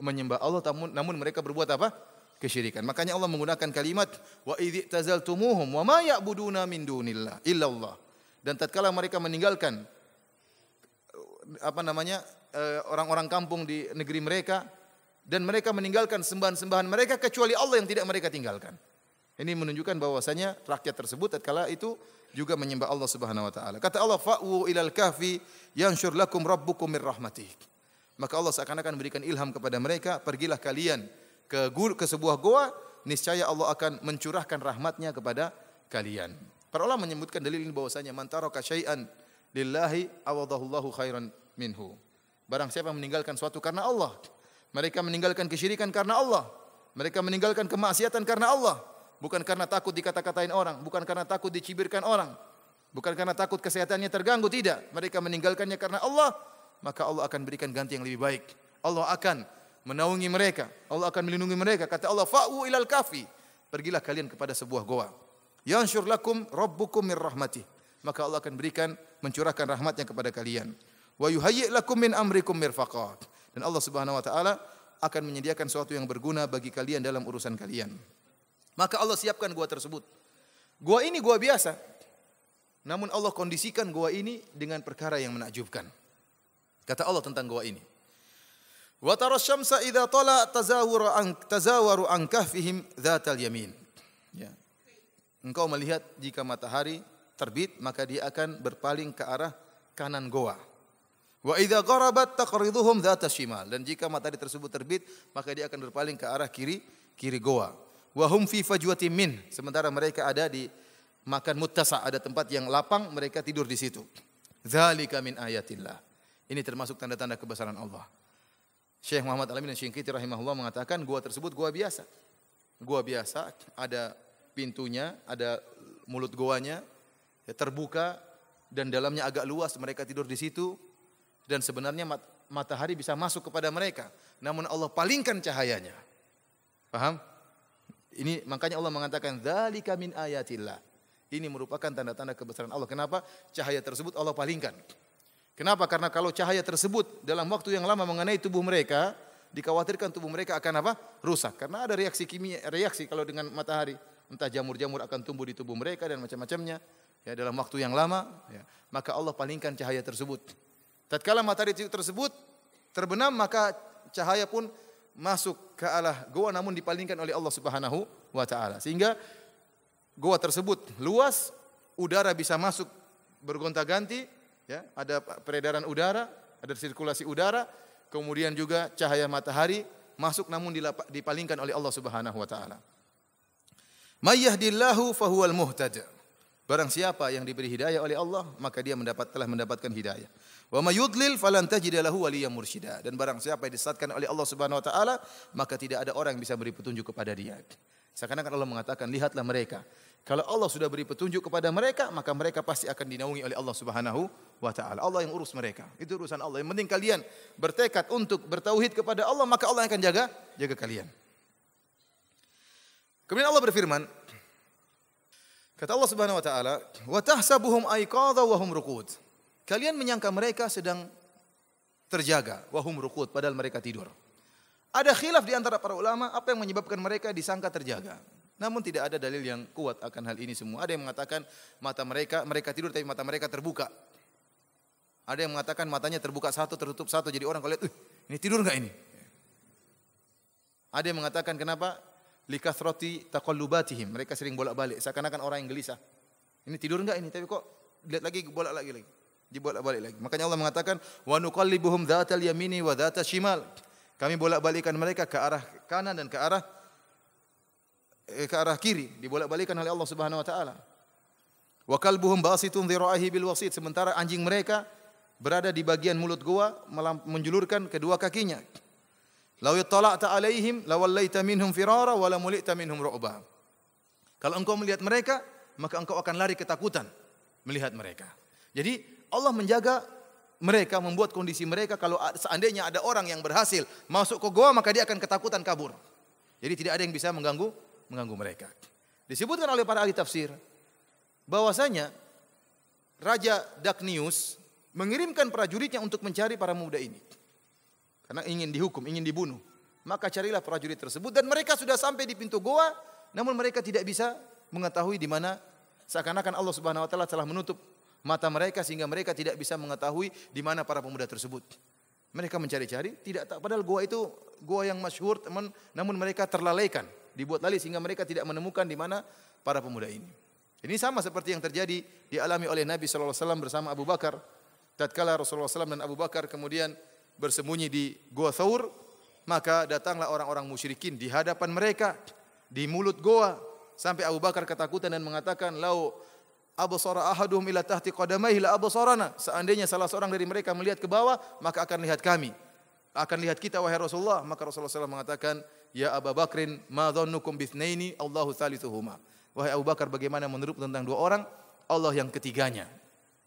A: menyembah Allah, namun mereka berbuat apa? Kesyirikan. Makanya Allah menggunakan kalimat wa idh tazaltumuhum wa ma ya'buduna min dunillah illallah. Dan tatkala mereka meninggalkan orang-orang kampung di negeri mereka, dan mereka meninggalkan sembahan-sembahan mereka kecuali Allah yang tidak mereka tinggalkan. Ini menunjukkan bahwasanya rakyat tersebut tatkala itu juga menyembah Allah Subhanahu wa taala. Kata Allah, fa'u ilal kahfi yanshur lakum rabbukum mir rahmatih. Maka Allah seakan-akan memberikan ilham kepada mereka, pergilah kalian ke sebuah goa, niscaya Allah akan mencurahkan rahmatnya kepada kalian. Para ulama menyebutkan dalil ini bahwasanya man taraka syai'an lillahi awadahullahu khairan minhu. Barang siapa yang meninggalkan suatu karena Allah, mereka meninggalkan kesyirikan karena Allah, mereka meninggalkan kemaksiatan karena Allah, bukan karena takut dikata-katain orang, bukan karena takut dicibirkan orang, bukan karena takut kesehatannya terganggu, tidak. Mereka meninggalkannya karena Allah, maka Allah akan berikan ganti yang lebih baik. Allah akan menaungi mereka, Allah akan melindungi mereka. Kata Allah, fa'u ilal kafi, pergilah kalian kepada sebuah goa. Yanshur lakum rabbukum mir rahmatih. Maka Allah akan berikan, mencurahkan rahmatnya kepada kalian. Wa yuhayyi' lakum min amrikum mirfaqah. Dan Allah Subhanahu wa taala akan menyediakan sesuatu yang berguna bagi kalian dalam urusan kalian. Maka Allah siapkan gua tersebut. Gua ini gua biasa. Namun Allah kondisikan gua ini dengan perkara yang menakjubkan. Kata Allah tentang gua ini. Wa taras syamsa idza tala tazawaru an kahfihim dzatal yamin. Ya. Engkau melihat jika matahari terbit, maka dia akan berpaling ke arah kanan goa. Wa idza gharabat taqriduhum dzata shimal. Dan jika matahari tersebut terbit, maka dia akan berpaling ke arah kiri goa. Wa hum fi fajwatin min. Sementara mereka ada di makan muttasa, ada tempat yang lapang, mereka tidur di situ. Dzalika min ayatillah. Ini termasuk tanda-tanda kebesaran Allah. Syekh Muhammad Al-Amin Asy-Syinkiti rahimahullah mengatakan gua tersebut gua biasa. Gua biasa, ada pintunya, ada mulut goanya, ya, terbuka dan dalamnya agak luas, mereka tidur di situ dan sebenarnya matahari bisa masuk kepada mereka, namun Allah palingkan cahayanya. Paham? Ini makanya Allah mengatakan dzalika min ayatillah. Ini merupakan tanda-tanda kebesaran Allah. Kenapa? Cahaya tersebut Allah palingkan. Kenapa? Karena kalau cahaya tersebut dalam waktu yang lama mengenai tubuh mereka, dikhawatirkan tubuh mereka akan apa? Rusak. Karena ada reaksi kimia, reaksi kalau dengan matahari, entah jamur-jamur akan tumbuh di tubuh mereka dan macam-macamnya. Ya, dalam waktu yang lama, ya, maka Allah palingkan cahaya tersebut. Tatkala matahari tersebut terbenam, maka cahaya pun masuk ke arah goa namun dipalingkan oleh Allah Subhanahu wa taala. Sehingga goa tersebut luas, udara bisa masuk bergonta-ganti, ya, ada peredaran udara, ada sirkulasi udara, kemudian juga cahaya matahari masuk namun dipalingkan oleh Allah Subhanahu wa taala. May yahdillahu fahuwal muhtad. Barang siapa yang diberi hidayah oleh Allah, maka dia telah mendapatkan hidayah. Wa may yudlil falan tajida lahu waliyyan mursyida. Dan barang siapa yang disesatkan oleh Allah Subhanahu wa taala, maka tidak ada orang yang bisa beri petunjuk kepada dia. Seakan-akan Allah mengatakan, lihatlah mereka. Kalau Allah sudah beri petunjuk kepada mereka, maka mereka pasti akan dinaungi oleh Allah Subhanahu wa taala. Allah yang urus mereka. Itu urusan Allah. Yang penting kalian bertekad untuk bertauhid kepada Allah, maka Allah akan jaga kalian. Kemudian Allah berfirman, kata Allah Subhanahu wa taala, "Wa tahsabuhum aiqadha wa hum ruqud." Kalian menyangka mereka sedang terjaga, wa hum ruqud, padahal mereka tidur. Ada khilaf di antara para ulama apa yang menyebabkan mereka disangka terjaga. Namun tidak ada dalil yang kuat akan hal ini semua. Ada yang mengatakan mata mereka tidur tapi mata mereka terbuka. Ada yang mengatakan matanya terbuka satu, tertutup satu. Jadi orang kalau lihat, ini tidur enggak ini? Ada yang mengatakan kenapa? Likathrati taqallubatihim. Mereka sering bolak-balik, seakan-akan orang yang gelisah. Ini tidur enggak ini? Tapi kok lihat lagi, bolak lagi. Dibolak-balik lagi. Makanya Allah mengatakan, wa nuqallibuhum dzatal yamini wa dzatal shimal. Kami bolak-balikan mereka ke arah kanan dan ke arah kiri, dibolak-balikan oleh Allah Subhanahu wa taala. Wa kalbuhum basitun dhira'ihi bil wasit, sementara anjing mereka berada di bagian mulut goa menjulurkan kedua kakinya. Law ittala'ta 'alaihim lawallaita minhum firara wa lamulita minhum ru'ba. Kalau engkau melihat mereka, maka engkau akan lari ketakutan melihat mereka. Jadi Allah menjaga mereka, membuat kondisi mereka kalau seandainya ada orang yang berhasil masuk ke goa, maka dia akan ketakutan kabur. Jadi tidak ada yang bisa mengganggu mereka. Disebutkan oleh para ahli tafsir bahwasanya Raja Daknius mengirimkan prajuritnya untuk mencari para pemuda ini. Karena ingin dihukum, ingin dibunuh. Maka carilah prajurit tersebut dan mereka sudah sampai di pintu goa, namun mereka tidak bisa mengetahui di mana, seakan-akan Allah Subhanahu wa taala telah menutup mata mereka sehingga mereka tidak bisa mengetahui di mana para pemuda tersebut. Mereka mencari-cari, tidak tahu, padahal goa itu goa yang masyhur, namun mereka terlalaikan, dibuat lalai sehingga mereka tidak menemukan di mana para pemuda ini. Ini sama seperti yang terjadi dialami oleh Nabi sallallahu alaihi wasallam bersama Abu Bakar. Tatkala Rasulullah SAW dan Abu Bakar kemudian bersembunyi di Gua Thaur, maka datanglah orang-orang musyrikin di hadapan mereka di mulut goa sampai Abu Bakar ketakutan dan mengatakan, "Lau absara ahaduhum ila tahti qadamaihi la absarana." Seandainya salah seorang dari mereka melihat ke bawah, maka akan lihat kami. Akan lihat kita wahai Rasulullah. Maka Rasulullah SAW mengatakan, "Ya Abu Bakrin, ma dhannukum bitsnaini Allahu thalithuhuma." Wahai Abu Bakar, bagaimana menurut tentang dua orang, Allah yang ketiganya.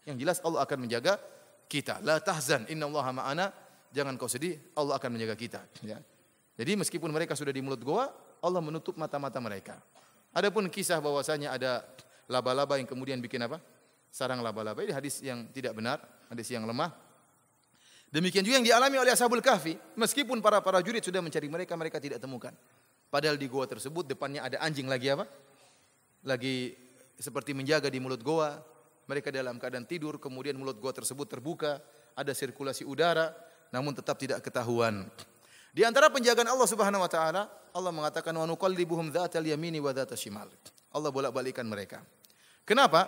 A: Yang jelas Allah akan menjaga kita. La tahzan, innallaha ma'ana. Jangan kau sedih, Allah akan menjaga kita. Ya. Jadi meskipun mereka sudah di mulut goa, Allah menutup mata-mata mereka. Adapun kisah bahwasanya ada laba-laba yang kemudian bikin apa? Sarang laba-laba. Ini hadis yang tidak benar, hadis yang lemah. Demikian juga yang dialami oleh Ashabul Kahfi. Meskipun para prajurit sudah mencari mereka, mereka tidak temukan. Padahal di goa tersebut depannya ada anjing lagi apa? Lagi seperti menjaga di mulut goa. Mereka dalam keadaan tidur, kemudian mulut goa tersebut terbuka, ada sirkulasi udara, namun tetap tidak ketahuan. Di antara penjagaan Allah Subhanahu wa taala, Allah mengatakan wa nuqallibuhum dzatal yamini wa dzatal shimal. Allah bolak-balikan mereka. Kenapa?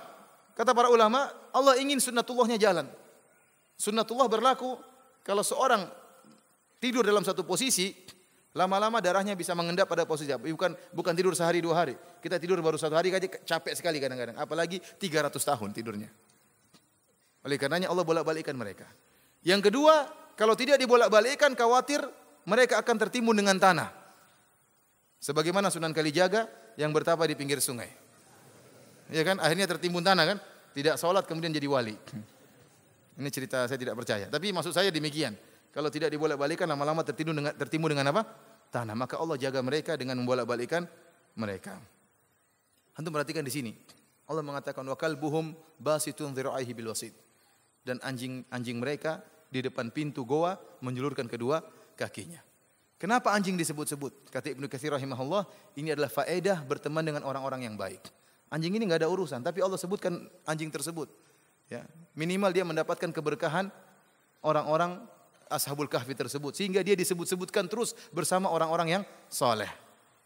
A: Kata para ulama, Allah ingin sunnatullahnya jalan. Sunnatullah berlaku kalau seorang tidur dalam satu posisi, lama-lama darahnya bisa mengendap pada posisi. Bukan tidur sehari dua hari. Kita tidur baru satu hari aja capek sekali kadang-kadang. Apalagi 300 tahun tidurnya. Oleh karenanya Allah bolak-balikan mereka. Yang kedua, kalau tidak dibolak-balikkan, khawatir mereka akan tertimbun dengan tanah. Sebagaimana Sunan Kalijaga yang bertapa di pinggir sungai. Ya kan? Akhirnya tertimbun tanah kan? Tidak sholat kemudian jadi wali. Ini cerita saya tidak percaya. Tapi maksud saya demikian. Kalau tidak dibolak-balikan lama-lama tertimbun dengan apa? Tanah. Maka Allah jaga mereka dengan membolak-balikan mereka. Antum perhatikan di sini. Allah mengatakan wa kalbuhum basitun dhira'ihi bil wasit. Dan anjing mereka di depan pintu goa menjulurkan kedua kakinya. Kenapa anjing disebut-sebut? Kata Ibnu Katsir rahimahullah, ini adalah faedah berteman dengan orang-orang yang baik. Anjing ini enggak ada urusan, tapi Allah sebutkan anjing tersebut. Ya, minimal dia mendapatkan keberkahan orang-orang Ashabul Kahfi tersebut, sehingga dia disebut-sebutkan terus bersama orang-orang yang soleh.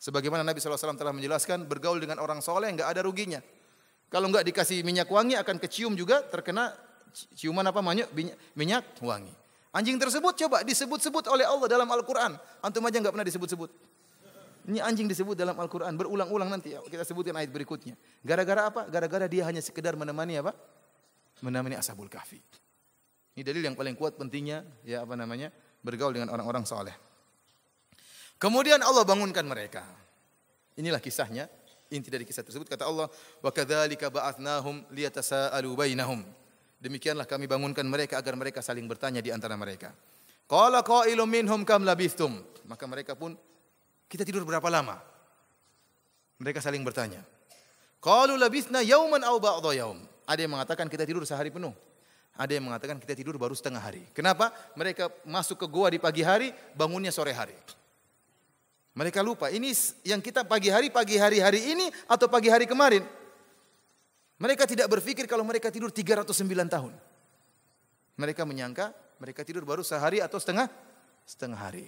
A: Sebagaimana Nabi SAW telah menjelaskan, bergaul dengan orang soleh enggak ada ruginya. Kalau enggak dikasih minyak wangi akan kecium juga terkena ciuman apa minyak wangi. Anjing tersebut coba disebut-sebut oleh Allah dalam Al-Quran. Antum aja enggak pernah disebut-sebut. Ini anjing disebut dalam Al-Quran berulang-ulang, nanti kita sebutkan ayat berikutnya. Gara-gara apa? Gara-gara dia hanya sekedar menemani apa? Menemani Ashabul Kahfi. Ini dalil yang paling kuat pentingnya ya apa namanya? Bergaul dengan orang-orang saleh. Kemudian Allah bangunkan mereka. Inilah kisahnya. Inti dari kisah tersebut kata Allah, "Wa kadzalika ba'atsnahum liyatasaalu bainahum." Demikianlah kami bangunkan mereka agar mereka saling bertanya di antara mereka. Qala qailum minhum kam labithtum. Maka mereka pun, kita tidur berapa lama? Mereka saling bertanya. Qalu labithna yauman aw ba'dha yaum. Ada yang mengatakan kita tidur sehari penuh. Ada yang mengatakan kita tidur baru setengah hari. Kenapa? Mereka masuk ke goa di pagi hari, bangunnya sore hari. Mereka lupa, ini yang kita pagi hari hari ini atau pagi hari kemarin. Mereka tidak berpikir kalau mereka tidur 309 tahun. Mereka menyangka mereka tidur baru sehari atau setengah hari.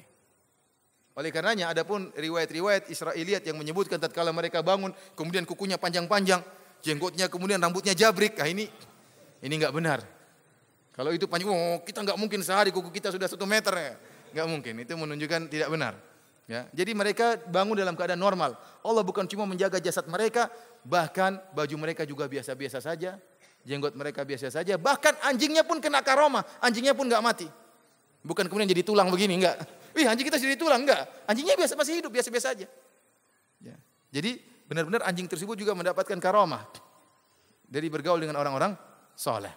A: Oleh karenanya adapun riwayat-riwayat Israiliyat yang menyebutkan tatkala mereka bangun kemudian kukunya panjang-panjang, jenggotnya kemudian rambutnya jabrik, ini enggak benar. Kalau itu panjang, kita enggak mungkin sehari kuku kita sudah 1 meter ya. Enggak mungkin, itu menunjukkan tidak benar. Ya, jadi mereka bangun dalam keadaan normal. Allah bukan cuma menjaga jasad mereka, bahkan baju mereka juga biasa-biasa saja, jenggot mereka biasa saja, bahkan anjingnya pun kena karomah, anjingnya pun enggak mati. Bukan kemudian jadi tulang begini, enggak. Wih, anjing kita jadi tulang, enggak. Anjingnya masih hidup, biasa-biasa saja. Ya. Jadi benar-benar anjing tersebut juga mendapatkan karomah dari bergaul dengan orang-orang soleh.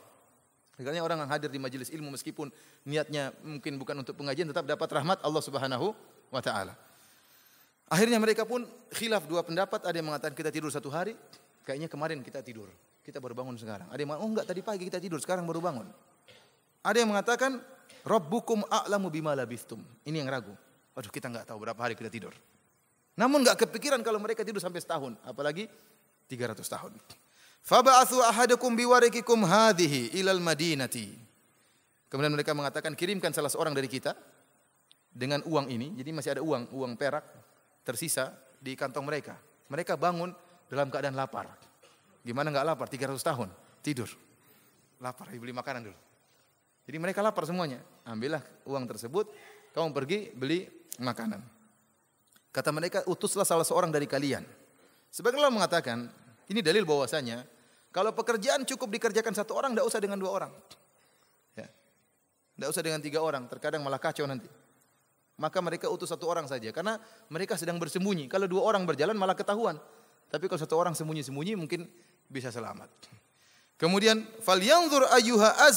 A: Makanya orang yang hadir di majelis ilmu meskipun niatnya mungkin bukan untuk pengajian, tetap dapat rahmat Allah Subhanahu wa ta'ala. Akhirnya mereka pun khilaf dua pendapat. Ada yang mengatakan kita tidur 1 hari, kayaknya kemarin kita tidur, kita baru bangun sekarang. Ada yang mengatakan, enggak, tadi pagi kita tidur, sekarang baru bangun. Ada yang mengatakan Rabbukum a'lamu bima labithtum. Ini yang ragu. Waduh, kita enggak tahu berapa hari kita tidur. Namun enggak kepikiran kalau mereka tidur sampai setahun, apalagi 300 tahun. Faba'athu ahadakum biwarikikum hadhihi ilal madinati. Kemudian mereka mengatakan, kirimkan salah seorang dari kita dengan uang ini. Jadi masih ada uang perak tersisa di kantong mereka. Mereka bangun dalam keadaan lapar. Gimana enggak lapar? 300 tahun tidur. Lapar, beli makanan dulu. Jadi mereka lapar semuanya. Ambillah uang tersebut, kamu pergi beli makanan. Kata mereka, utuslah salah seorang dari kalian. Sebagian Allah mengatakan, ini dalil bahwasanya kalau pekerjaan cukup dikerjakan 1 orang, tidak usah dengan 2 orang. Ya. Tidak usah dengan 3 orang, terkadang malah kacau nanti. Maka mereka utus 1 orang saja, karena mereka sedang bersembunyi. Kalau 2 orang berjalan malah ketahuan. Tapi kalau 1 orang sembunyi-sembunyi mungkin bisa selamat. Kemudian, falyanzur ayyuha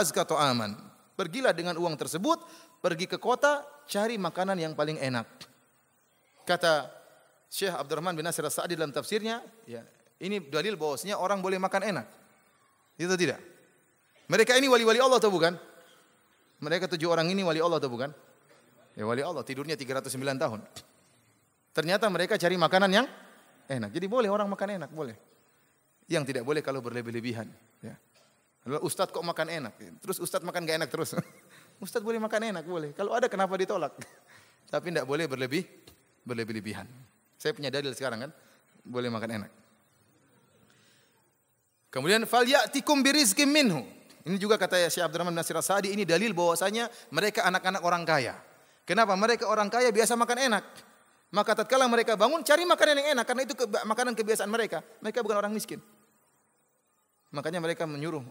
A: azka ta'aman. Pergilah dengan uang tersebut, pergi ke kota, cari makanan yang paling enak. Kata Syekh Abdurrahman bin Nasir As-Sa'di dalam tafsirnya, ya, ini dalil bahwasanya orang boleh makan enak. Itu tidak? Mereka ini wali-wali Allah atau bukan? Mereka 7 orang ini wali Allah atau bukan? Ya wali Allah, tidurnya 309 tahun. Ternyata mereka cari makanan yang enak. Jadi boleh orang makan enak, boleh. Yang tidak boleh kalau berlebih-lebihan. Ya. Ustadz kok makan enak? Terus Ustadz makan gak enak terus? Ustadz boleh makan enak, boleh. Kalau ada kenapa ditolak? Tapi tidak boleh berlebih-lebihan. Saya punya dalil sekarang kan, boleh makan enak. Kemudian falyatikum birizqim minhu. Ini juga kata Syekh Abdurrahman bin Nasir As-Sa'di, ini dalil bahwasanya mereka anak-anak orang kaya. Kenapa? Mereka orang kaya biasa makan enak. Maka tatkala mereka bangun cari makanan yang enak, karena itu makanan kebiasaan mereka. Mereka bukan orang miskin. Makanya mereka menyuruh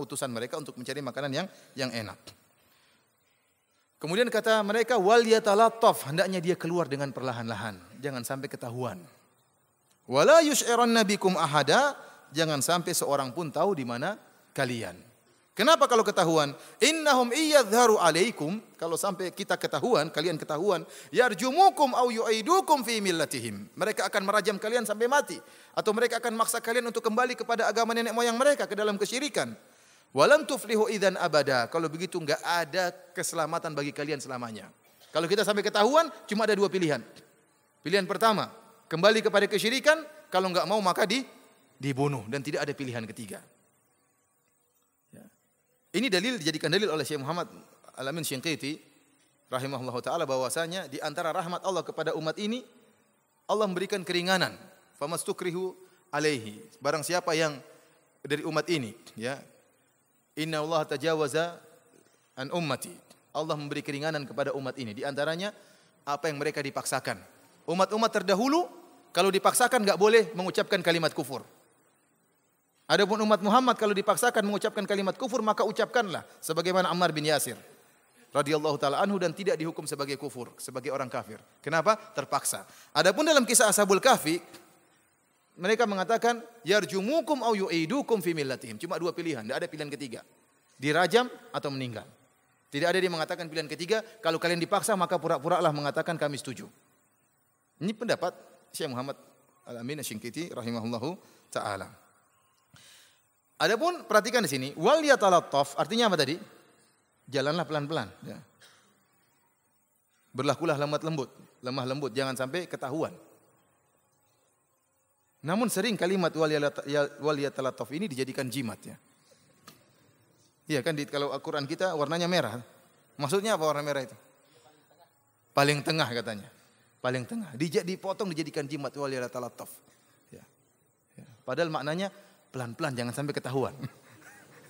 A: utusan mereka untuk mencari makanan yang enak. Kemudian kata mereka wal yatalattaf, hendaknya dia keluar dengan perlahan-lahan, jangan sampai ketahuan. Wala yusy'iranna bikum ahada, jangan sampai seorang pun tahu di mana kalian. Kenapa kalau ketahuan? Innahum iyadharu alaikum, kalau sampai kita ketahuan, kalian ketahuan, yarjumukum au yu'idukum fi millatihim. Mereka akan merajam kalian sampai mati, atau mereka akan maksa kalian untuk kembali kepada agama nenek moyang mereka ke dalam kesyirikan. Walam tuflihu idzan abada. Kalau begitu enggak ada keselamatan bagi kalian selamanya. Kalau kita sampai ketahuan, cuma ada dua pilihan. Pilihan pertama, kembali kepada kesyirikan. Kalau enggak mau maka dibunuh, dan tidak ada pilihan ketiga. Ya. Ini dijadikan dalil oleh Syekh Muhammad Al-Amin Syinqiti rahimahullah taala bahwasanya di antara rahmat Allah kepada umat ini, Allah memberikan keringanan. Famastukrihu alaihi. Barang siapa yang dari umat ini, ya, Inna Allah tajawaza an ummati. Allah memberi keringanan kepada umat ini. Di antaranya apa yang mereka dipaksakan. Umat-umat terdahulu kalau dipaksakan enggak boleh mengucapkan kalimat kufur. Adapun umat Muhammad kalau dipaksakan mengucapkan kalimat kufur maka ucapkanlah sebagaimana Ammar bin Yasir radhiyallahu taala anhu, dan tidak dihukum sebagai kufur, sebagai orang kafir. Kenapa? Terpaksa. Adapun dalam kisah Ashabul Kahfi mereka mengatakan yarjumukum au yu'idukum fi millatihim. Cuma dua pilihan, tidak ada pilihan ketiga. Dirajam atau meninggal. Tidak ada dia mengatakan pilihan ketiga, kalau kalian dipaksa maka pura-puralah mengatakan kami setuju. Ini pendapat Syekh Muhammad Al-Amin Asy-Syinqiti rahimahullahu taala. Adapun perhatikan di sini, wal yatalattaf artinya apa tadi? Jalanlah pelan-pelan, ya. Berlakulah lemah lembut, jangan sampai ketahuan. Namun sering kalimat wal yatalattaf ini dijadikan jimat, ya. Iya kan, kalau Al-Quran kita warnanya merah. Maksudnya apa warna merah itu? Paling tengah katanya. Paling tengah. Dipotong dijadikan jimat wal yatalattaf. Ya. Ya. Padahal maknanya pelan-pelan jangan sampai ketahuan.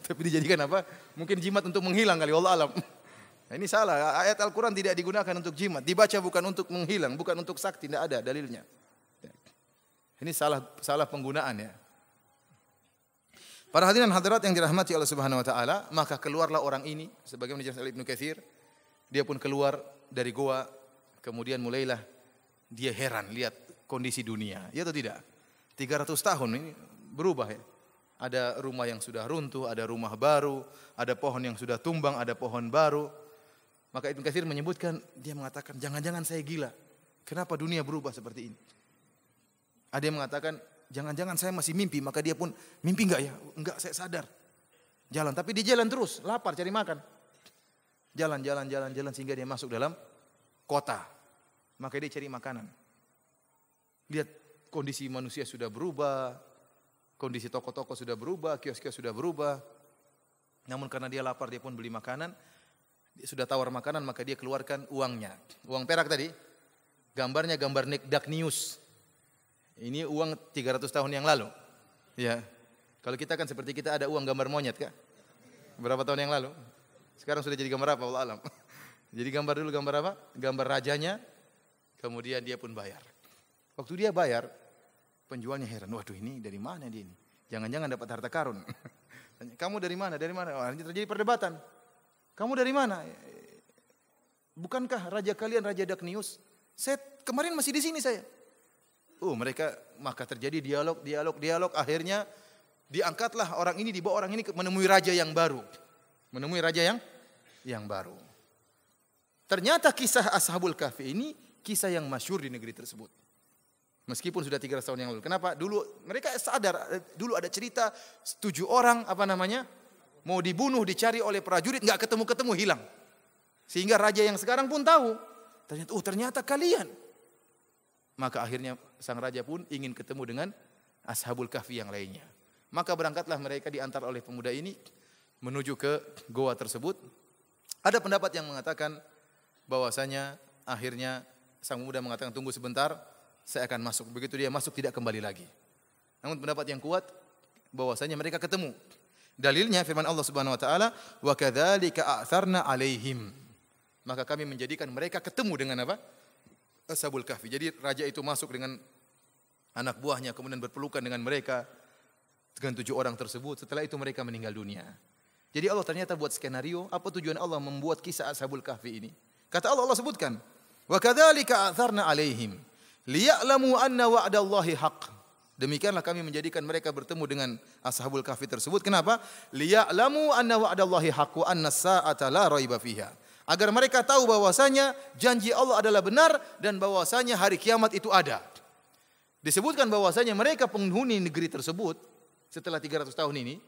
A: Tapi dijadikan apa? Mungkin jimat untuk menghilang kali, wallah alam. Nah, ini salah. Ayat Al-Quran tidak digunakan untuk jimat. Dibaca bukan untuk menghilang, bukan untuk sakti, tidak ada dalilnya. Ini salah penggunaan, ya. Para hadirin hadirat yang dirahmati Allah Subhanahu wa taala, maka keluarlah orang ini sebagaimana dijelaskan oleh Ibnu Katsir. Dia pun keluar dari goa, kemudian mulailah dia heran lihat kondisi dunia. Ya atau tidak? 300 tahun ini berubah, ya. Ada rumah yang sudah runtuh, ada rumah baru, ada pohon yang sudah tumbang, ada pohon baru. Maka Ibnu Katsir menyebutkan, dia mengatakan, jangan-jangan saya gila. Kenapa dunia berubah seperti ini? Ada yang mengatakan, jangan-jangan saya masih mimpi, maka dia pun, mimpi enggak ya? Enggak, saya sadar. Jalan, tapi dia jalan terus, lapar cari makan. Jalan, sehingga dia masuk dalam kota. Maka dia cari makanan. Lihat kondisi manusia sudah berubah, kondisi toko-toko sudah berubah, kios-kios sudah berubah. Namun karena dia lapar, dia pun beli makanan. Dia sudah tawar makanan, maka dia keluarkan uangnya. Uang perak tadi, gambarnya gambar Dark News. Ini uang 300 tahun yang lalu. Ya. Kalau kita kan seperti kita ada uang gambar monyet, Kak. Berapa tahun yang lalu? Sekarang sudah jadi gambar apa? Wallah alam. Jadi gambar dulu gambar apa? Gambar rajanya. Kemudian dia pun bayar. Waktu dia bayar, penjualnya heran. Waduh, ini dari mana dia ini? Jangan-jangan dapat harta karun. Tanya, kamu dari mana? Dari mana? Oh, ini terjadi perdebatan. Kamu dari mana? Bukankah raja kalian Raja Dark News? Saya kemarin masih di sini saya. Mereka maka terjadi dialog. Akhirnya diangkatlah orang ini, dibawa orang ini menemui raja yang baru. Menemui raja yang baru. Ternyata kisah Ashabul Kahfi ini kisah yang masyhur di negeri tersebut. Meskipun sudah 300 tahun yang lalu. Kenapa? Dulu mereka sadar, dulu ada cerita 7 orang mau dibunuh, dicari oleh prajurit, enggak ketemu-ketemu, hilang. Sehingga raja yang sekarang pun tahu. Ternyata kalian. Maka akhirnya sang raja pun ingin ketemu dengan Ashabul Kahfi yang lainnya. Maka berangkatlah mereka diantar oleh pemuda ini menuju ke goa tersebut. Ada pendapat yang mengatakan bahwasanya akhirnya sang pemuda mengatakan, tunggu sebentar, saya akan masuk. Begitu dia masuk tidak kembali lagi. Namun pendapat yang kuat bahwasanya mereka ketemu. Dalilnya firman Allah Subhanahu wa taala, "Wa kadzalika a'tsarna 'alaihim." Maka kami menjadikan mereka ketemu dengan apa? Ashabul Kahfi. Jadi raja itu masuk dengan anak buahnya, kemudian berpelukan dengan mereka, dengan 7 orang tersebut. Setelah itu mereka meninggal dunia. Jadi Allah ternyata buat skenario, apa tujuan Allah membuat kisah Ashabul Kahfi ini? Kata Allah, Allah sebutkan, wa kadzalika atharna alaihim liya'lamu anna wa'dallahi haqq. Demikianlah kami menjadikan mereka bertemu dengan Ashabul Kahfi tersebut. Kenapa? Liya'lamu anna wa'dallahi haqq wa anna as-sa'ata la raiba fiha. Agar mereka tahu bahwasanya janji Allah adalah benar dan bahwasanya hari kiamat itu ada. Disebutkan bahwasanya mereka penghuni negeri tersebut setelah 300 tahun ini,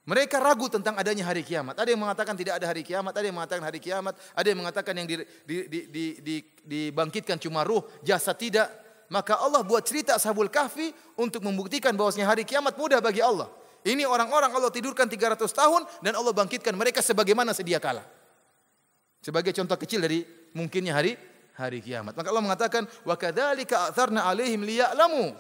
A: mereka ragu tentang adanya hari kiamat. Ada yang mengatakan tidak ada hari kiamat, ada yang mengatakan hari kiamat, ada yang mengatakan yang dibangkitkan cuma ruh, jasad tidak. Maka Allah buat cerita Ashabul Kahfi untuk membuktikan bahwasanya hari kiamat mudah bagi Allah. Ini orang-orang Allah tidurkan 300 tahun dan Allah bangkitkan mereka sebagaimana sedia kala. Sebagai contoh kecil dari mungkinnya hari kiamat. Maka Allah mengatakan wa kadzalika atharna alaihim liya'lamu.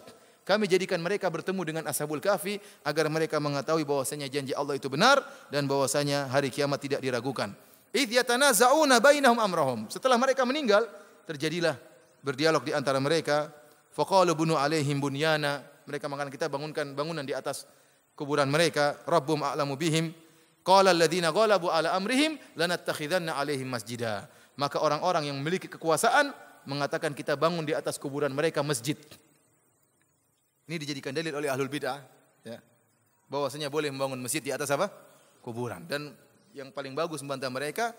A: Kami jadikan mereka bertemu dengan Ashabul Kahfi agar mereka mengetahui bahwasanya janji Allah itu benar dan bahwasanya hari kiamat tidak diragukan. Idz yatanaza'una bainahum amrahum. Setelah mereka meninggal, terjadilah berdialog di antara mereka. Faqalu bunu alaihim bunyana. Mereka mengatakan kita bangunkan bangunan di atas kuburan mereka. Rabbum a'lamu bihim. Qala alladziina ghalabu ala amrihim lanattakhidanna alaihim masjida. Maka orang-orang yang memiliki kekuasaan mengatakan kita bangun di atas kuburan mereka masjid. Ini dijadikan dalil oleh ahlul bid'ah, ya, bahwasanya boleh membangun masjid di atas apa? Kuburan. Dan yang paling bagus membantah mereka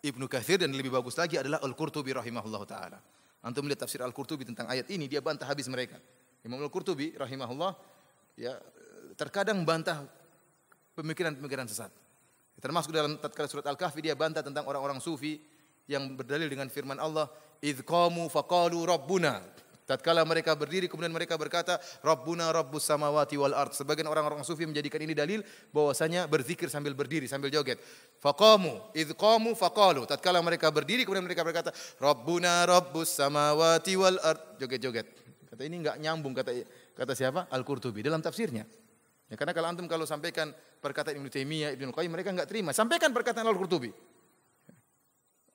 A: Ibnu Katsir dan lebih bagus lagi adalah Al-Qurtubi rahimahullah taala. Antum melihat tafsir Al-Qurtubi tentang ayat ini, dia bantah habis mereka. Imam Al-Qurtubi rahimahullah, ya, terkadang bantah pemikiran-pemikiran sesat. Termasuk dalam tatkala surat Al-Kahfi dia bantah tentang orang-orang sufi yang berdalil dengan firman Allah, "Idz qamu faqalu rabbuna." Tatkala mereka berdiri kemudian mereka berkata Rabbuna Rabbus samawati wal ard. Sebagian orang-orang sufi menjadikan ini dalil bahwasanya berzikir sambil berdiri, sambil joget. Faqamu, idz qamu faqalu. Tatkala mereka berdiri kemudian mereka berkata Rabbuna Rabbus samawati wal ard. Joget-joget. Kata ini enggak nyambung kata siapa? Al-Qurtubi dalam tafsirnya. Ya, karena kalau sampaikan perkataan Ibnu Taimiyah, Ibnu Qayyim mereka enggak terima. Sampaikan perkataan Al-Qurtubi.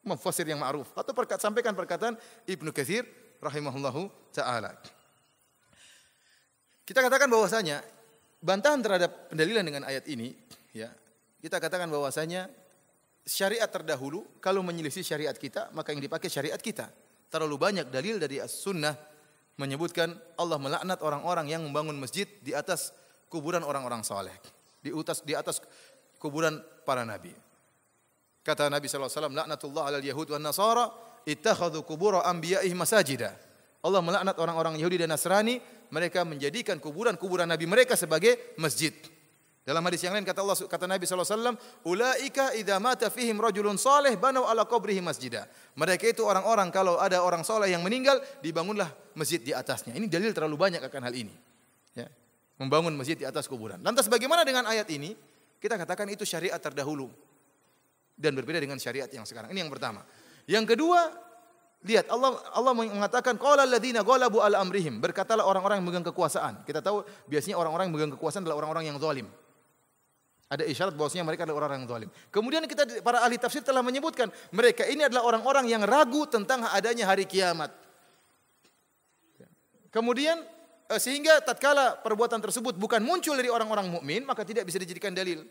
A: Mufassir yang ma'ruf atau sampaikan perkataan Ibnu Katsir rahimahullahu ta'ala. Kita katakan bahwasanya bantahan terhadap pendalilan dengan ayat ini, ya, kita katakan bahwasanya syariat terdahulu kalau menyelisih syariat kita maka yang dipakai syariat kita. Terlalu banyak dalil dari as-sunnah menyebutkan Allah melaknat orang-orang yang membangun masjid di atas kuburan orang-orang saleh, di atas kuburan para nabi. Kata Nabi sallallahu alaihi wasallam, laknatullah 'alal yahud wan nasara ittakhadhu qubur anbiya'ihim masajida. Allah melaknat orang-orang Yahudi dan Nasrani, mereka menjadikan kuburan-kuburan nabi mereka sebagai masjid. Dalam hadis yang lain kata Nabi sallallahu alaihi wasallam, ulaika idza mata fihim rajulun salih banu ala qabrihi masjida. Mereka itu orang-orang kalau ada orang saleh yang meninggal, dibangunlah masjid di atasnya. Ini dalil terlalu banyak akan hal ini. Ya. Membangun masjid di atas kuburan. Lantas bagaimana dengan ayat ini? Kita katakan itu syariat terdahulu dan berbeda dengan syariat yang sekarang. Ini yang pertama. Yang kedua, lihat Allah mengatakan qala alladziina ghalabu ala amrihim. Berkatalah orang-orang yang memegang kekuasaan. Kita tahu biasanya orang-orang yang memegang kekuasaan adalah orang-orang yang zalim. Ada isyarat bahwasanya mereka adalah orang-orang yang zalim. Kemudian para ahli tafsir telah menyebutkan mereka ini adalah orang-orang yang ragu tentang adanya hari kiamat. Kemudian sehingga tatkala perbuatan tersebut bukan muncul dari orang-orang mukmin, maka tidak bisa dijadikan dalil.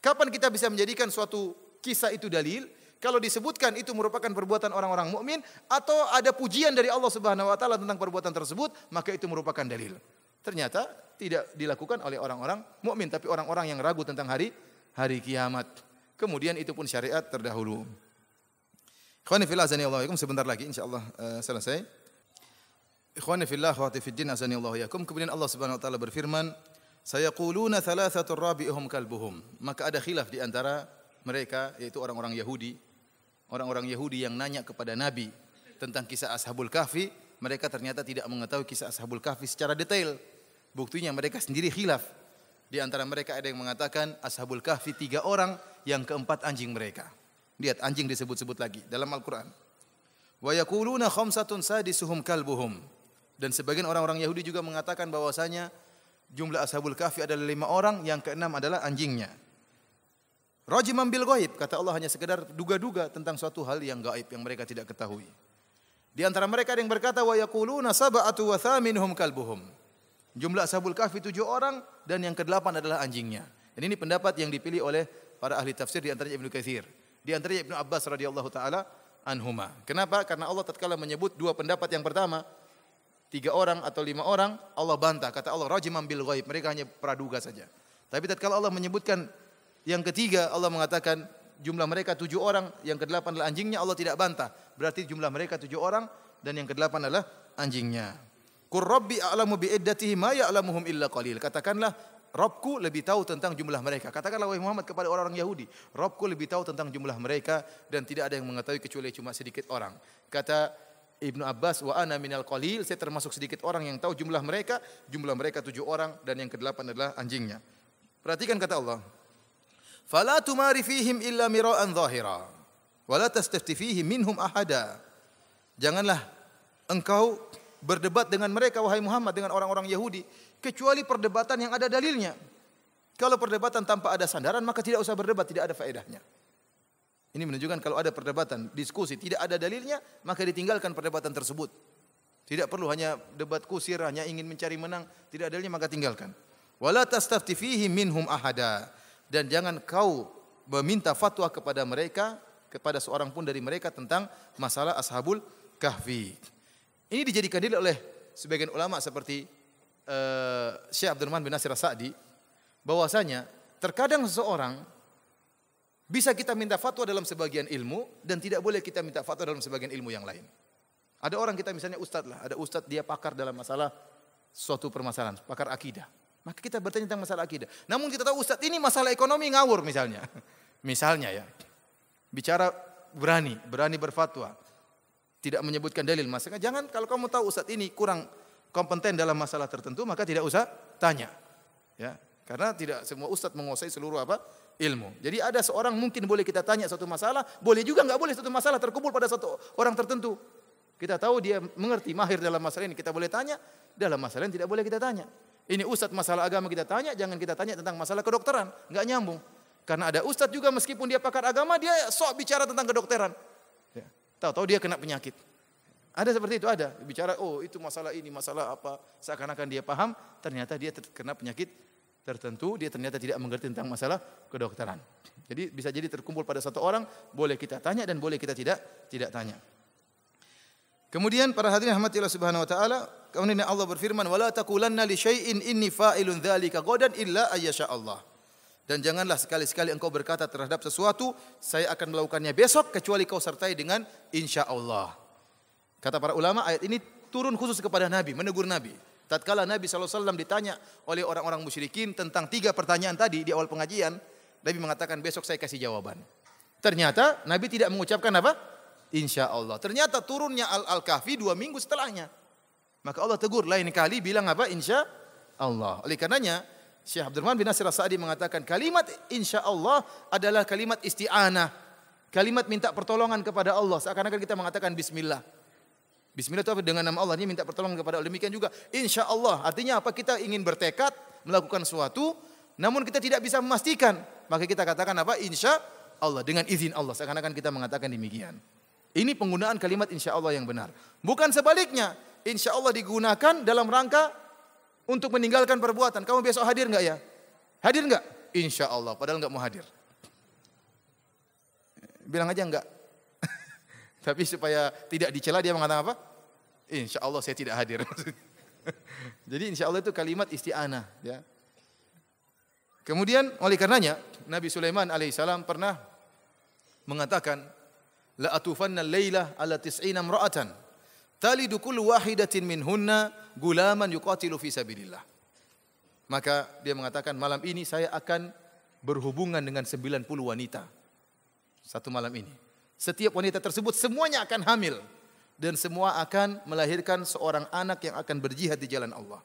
A: Kapan kita bisa menjadikan suatu kisah itu dalil? Kalau disebutkan itu merupakan perbuatan orang-orang mukmin atau ada pujian dari Allah Subhanahu wa taala tentang perbuatan tersebut, maka itu merupakan dalil. Ternyata tidak dilakukan oleh orang-orang mukmin, tapi orang-orang yang ragu tentang hari kiamat. Kemudian itu pun syariat terdahulu. Ikhwani fillah azanillahu yakum, sebentar lagi insyaallah selesai. Ikhwani fillah akhwati fiddin azanillahu yakum. Kemudian Allah Subhanahu wa taala berfirman, sayaquluna thalathatur rabi'uhum kalbuhum. Maka ada khilaf di antara mereka, yaitu orang-orang Yahudi. Orang-orang Yahudi yang nanya kepada Nabi tentang kisah Ashabul Kahfi, mereka ternyata tidak mengetahui kisah Ashabul Kahfi secara detail. Buktinya mereka sendiri khilaf. Di antara mereka ada yang mengatakan Ashabul Kahfi 3 orang, yang keempat anjing mereka. Lihat, anjing disebut-sebut lagi dalam Al-Quran. Wa yaquluna khamsatun sadisuhum kalbuhum. Dan sebagian orang-orang Yahudi juga mengatakan bahwasanya jumlah Ashabul Kahfi adalah 5 orang, yang keenam adalah anjingnya. Rajiman bil ghaib, kata Allah hanya sekedar duga-duga tentang suatu hal yang gaib yang mereka tidak ketahui. Di antara mereka ada yang berkata wa yaquluna sab'atu wa thaminuhum kalbuhum. Jumlah Ashabul Kahfi 7 orang dan yang ke-8 adalah anjingnya. Dan ini pendapat yang dipilih oleh para ahli tafsir, di antaranya Ibnu Katsir, di antaranya Ibnu Abbas radhiyallahu taala anhuma. Kenapa? Karena Allah tatkala menyebut dua pendapat yang pertama, 3 orang atau 5 orang, Allah bantah. Kata Allah, rajiman bil ghaib, mereka hanya praduga saja. Tapi tatkala Allah menyebutkan yang ketiga, Allah mengatakan jumlah mereka 7 orang, yang ke-8 adalah anjingnya, Allah tidak bantah. Berarti jumlah mereka 7 orang dan yang ke-8 adalah anjingnya. Qur rabbi a'lamu bi iddatihi ma ya'lamuhum illa qalil. Katakanlah, Rabbku lebih tahu tentang jumlah mereka. Katakanlah wahai Muhammad kepada orang-orang Yahudi, Rabbku lebih tahu tentang jumlah mereka dan tidak ada yang mengetahui kecuali cuma sedikit orang. Kata Ibnu Abbas, wa ana minal qalil, saya termasuk sedikit orang yang tahu jumlah mereka 7 orang dan yang ke-8 adalah anjingnya. Perhatikan kata Allah, fala tumari fihim illa mira'an zahira wa la tastafti fihim minhum ahada. Janganlah engkau berdebat dengan mereka wahai Muhammad, dengan orang-orang Yahudi, kecuali perdebatan yang ada dalilnya. Kalau perdebatan tanpa ada sandaran, maka tidak usah berdebat, tidak ada faedahnya. Ini menunjukkan kalau ada perdebatan, diskusi tidak ada dalilnya, maka ditinggalkan perdebatan tersebut. Tidak perlu hanya debat kusir, hanya ingin mencari menang, tidak ada dalilnya maka tinggalkan. Wala tastafti fihi minhum ahada, dan jangan kau meminta fatwa kepada mereka, kepada seorang pun dari mereka tentang masalah Ashabul Kahfi. Ini dijadikan dalil oleh sebagian ulama seperti Syekh Abdurrahman bin Nasir As-Sa'di, bahwasanya terkadang seseorang bisa kita minta fatwa dalam sebagian ilmu dan tidak boleh kita minta fatwa dalam sebagian ilmu yang lain. Ada orang kita misalnya ustadz lah, ada ustadz dia pakar dalam masalah suatu permasalahan, pakar akidah. Maka kita bertanya tentang masalah akidah. Namun kita tahu ustadz ini masalah ekonomi ngawur misalnya. Misalnya ya, bicara berani berfatwa, tidak menyebutkan dalil. Maksudnya jangan, kalau kamu tahu ustadz ini kurang kompeten dalam masalah tertentu, maka tidak usah tanya. Ya, karena tidak semua ustadz menguasai seluruh ilmu. Jadi ada seorang mungkin boleh kita tanya satu masalah, boleh juga enggak boleh satu masalah terkumpul pada satu orang tertentu. Kita tahu dia mengerti, mahir dalam masalah ini, kita boleh tanya. Dalam masalah yang tidak boleh kita tanya. Ini ustadz masalah agama kita tanya, jangan kita tanya tentang masalah kedokteran, enggak nyambung. Karena ada ustadz juga meskipun dia pakar agama, dia sok bicara tentang kedokteran. Ya. Tahu-tahu dia kena penyakit. Ada seperti itu, ada. Bicara, oh itu masalah ini, masalah apa. Seakan-akan dia paham, ternyata dia terkena penyakit tertentu, dia ternyata tidak mengerti tentang masalah kedokteran. Jadi bisa jadi terkumpul pada satu orang, boleh kita tanya dan boleh kita tidak tanya. Kemudian para hadirin rahmatillah subhanahu wa ta'ala, kemudian Allah berfirman, wala taqulanna li syai'in inni fa'ilun dzalika ghadan illa ayyasha Allah. Dan janganlah sekali-sekali engkau berkata terhadap sesuatu, saya akan melakukannya besok, kecuali kau sertai dengan insya Allah. Kata para ulama, ayat ini turun khusus kepada Nabi, menegur Nabi. Tatkala Nabi SAW ditanya oleh orang-orang musyrikin tentang 3 pertanyaan tadi di awal pengajian, Nabi mengatakan besok saya kasih jawaban. Ternyata Nabi tidak mengucapkan apa? Insya Allah. Ternyata turunnya Al-Kahfi 2 minggu setelahnya. Maka Allah tegur, lain kali bilang apa? Insya Allah. Oleh karenanya, Syekh Abdurrahman bin Nasir As-Sa'di mengatakan kalimat insya Allah adalah kalimat isti'anah. Kalimat minta pertolongan kepada Allah. Seakan-akan kita mengatakan bismillah. Bismillah itu apa? Dengan nama Allah, ini minta pertolongan kepada Allah. Demikian juga insya Allah, artinya apa? Kita ingin bertekad melakukan sesuatu, namun kita tidak bisa memastikan, maka kita katakan apa? Insya Allah, dengan izin Allah. Seakan-akan kita mengatakan demikian. Ini penggunaan kalimat insya Allah yang benar. Bukan sebaliknya, insya Allah digunakan dalam rangka untuk meninggalkan perbuatan. Kamu besok hadir enggak ya? Hadir enggak? Insya Allah, padahal enggak mau hadir. Bilang aja enggak. Tapi supaya tidak dicela dia mengatakan apa? Insya Allah saya tidak hadir. Jadi insya Allah itu kalimat isti'anah. Ya. Kemudian oleh karenanya Nabi Sulaiman alaihissalam pernah mengatakan, la atufanna al-laila ala tis'ina imra'atan talidu kullu wahidatin minhunna gulaman yuqatilu fi sabilillah. Maka dia mengatakan malam ini saya akan berhubungan dengan 90 wanita. Satu malam ini. Setiap wanita tersebut semuanya akan hamil dan semua akan melahirkan seorang anak yang akan berjihad di jalan Allah.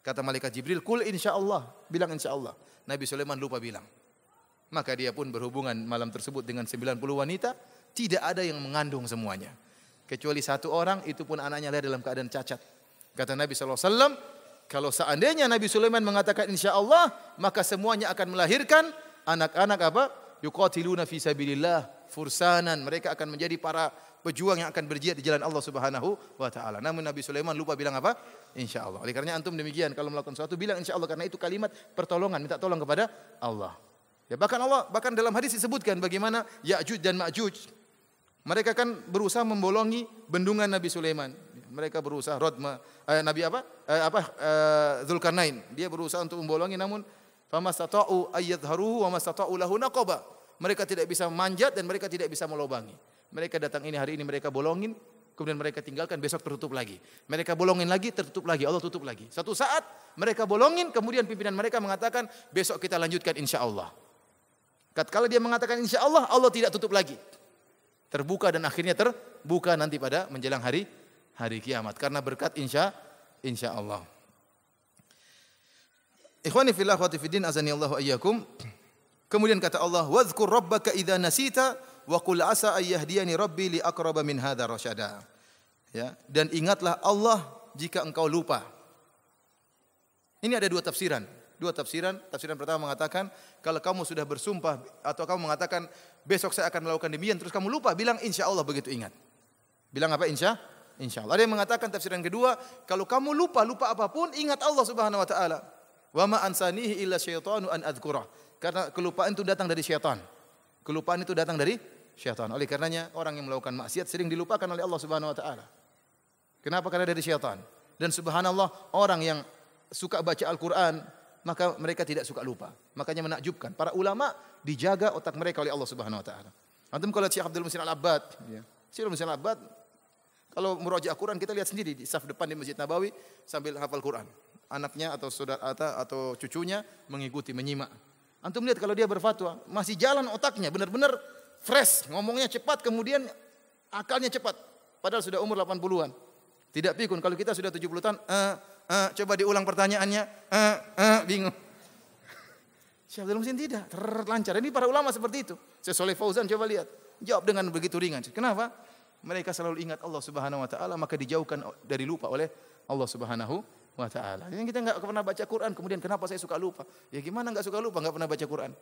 A: Kata malaikat Jibril, "Qul insyaallah." Bilang insyaallah. Nabi Sulaiman lupa bilang. Maka dia pun berhubungan malam tersebut dengan 90 wanita, tidak ada yang mengandung semuanya. Kecuali satu orang, itu pun anaknya lahir dalam keadaan cacat. Kata Nabi sallallahu alaihi wasallam, kalau seandainya Nabi Sulaiman mengatakan insyaallah, maka semuanya akan melahirkan anak-anak apa? Yuqatiluna fi sabilillah fursanan, mereka akan menjadi para pejuang yang akan berjihad di jalan Allah Subhanahu wa taala. Namun Nabi Sulaiman lupa bilang apa? Insyaallah. Oleh karenanya antum demikian, kalau melakukan sesuatu bilang insyaallah, karena itu kalimat pertolongan, minta tolong kepada Allah. Ya, bahkan dalam hadis disebutkan bagaimana Ya'juj dan Ma'juj mereka kan berusaha membolongi bendungan Nabi Sulaiman. Mereka berusaha Nabi Dzulkarnain. Dia berusaha untuk membolongi namun famastata'u ayyadharuhu wa mastata'u lahu naqaba. Mereka tidak bisa manjat dan mereka tidak bisa melobangi. Mereka datang hari ini mereka bolongin, kemudian mereka tinggalkan, besok tertutup lagi. Mereka bolongin lagi, tertutup lagi, Allah tutup lagi. Satu saat mereka bolongin, kemudian pimpinan mereka mengatakan, besok kita lanjutkan insyaallah. Kalau dia mengatakan insyaallah, Allah tidak tutup lagi. Terbuka dan akhirnya terbuka nanti pada menjelang hari kiamat karena berkat insyaallah. Ikhwani fillah wa fiddin azani Allahu ayyakum. Kemudian kata Allah, "Wadhkur rabbaka idza nasita wa qul asa ay yahdiyani rabbi li aqraba min hadza rasyada." Ya, dan ingatlah Allah jika engkau lupa. Ini ada dua tafsiran. Tafsiran pertama mengatakan kalau kamu sudah bersumpah atau kamu mengatakan besok saya akan melakukan demikian terus kamu lupa, bilang insyaallah begitu ingat. Bilang apa? Insyaallah. Ada yang mengatakan tafsiran kedua, kalau kamu lupa apapun ingat Allah Subhanahu wa taala. Wa ma ansanihi illa syaitanu an adzkurah. Karena kelupaan itu datang dari syaitan. Kelupaan itu datang dari syaitan. Oleh karenanya orang yang melakukan maksiat sering dilupakan oleh Allah Subhanahu wa taala. Kenapa? Karena dari syaitan. Dan subhanallah orang yang suka baca Al-Qur'an maka mereka tidak suka lupa. Makanya menakjubkan para ulama dijaga otak mereka oleh Allah Subhanahu wa taala. Antum kalau Syekh Abdul Muhsin Al-Abbad, ya. Syekh Abdul Muhsin Al-Abbad kalau murojaah Quran kita lihat sendiri di saf depan di Masjid Nabawi sambil hafal Quran. Anaknya atau saudara atau cucunya mengikuti, menyimak. Antum lihat kalau dia berfatwa, masih jalan otaknya, benar-benar fresh, ngomongnya cepat, kemudian akalnya cepat. Padahal sudah umur 80-an. Tidak pikun kalau kita sudah 70 tahun, coba diulang pertanyaannya, bingung. Syekh Abdul Muhsin tidak, terlancar. Ini para ulama seperti itu. Syekh Shalih Fauzan coba lihat, jawab dengan begitu ringan. Kenapa? Mereka selalu ingat Allah Subhanahu wa taala, maka dijauhkan dari lupa oleh Allah Subhanahu wa taala. Yang kita enggak pernah baca Quran, kemudian kenapa saya suka lupa? Ya gimana enggak suka lupa? Enggak pernah baca Quran.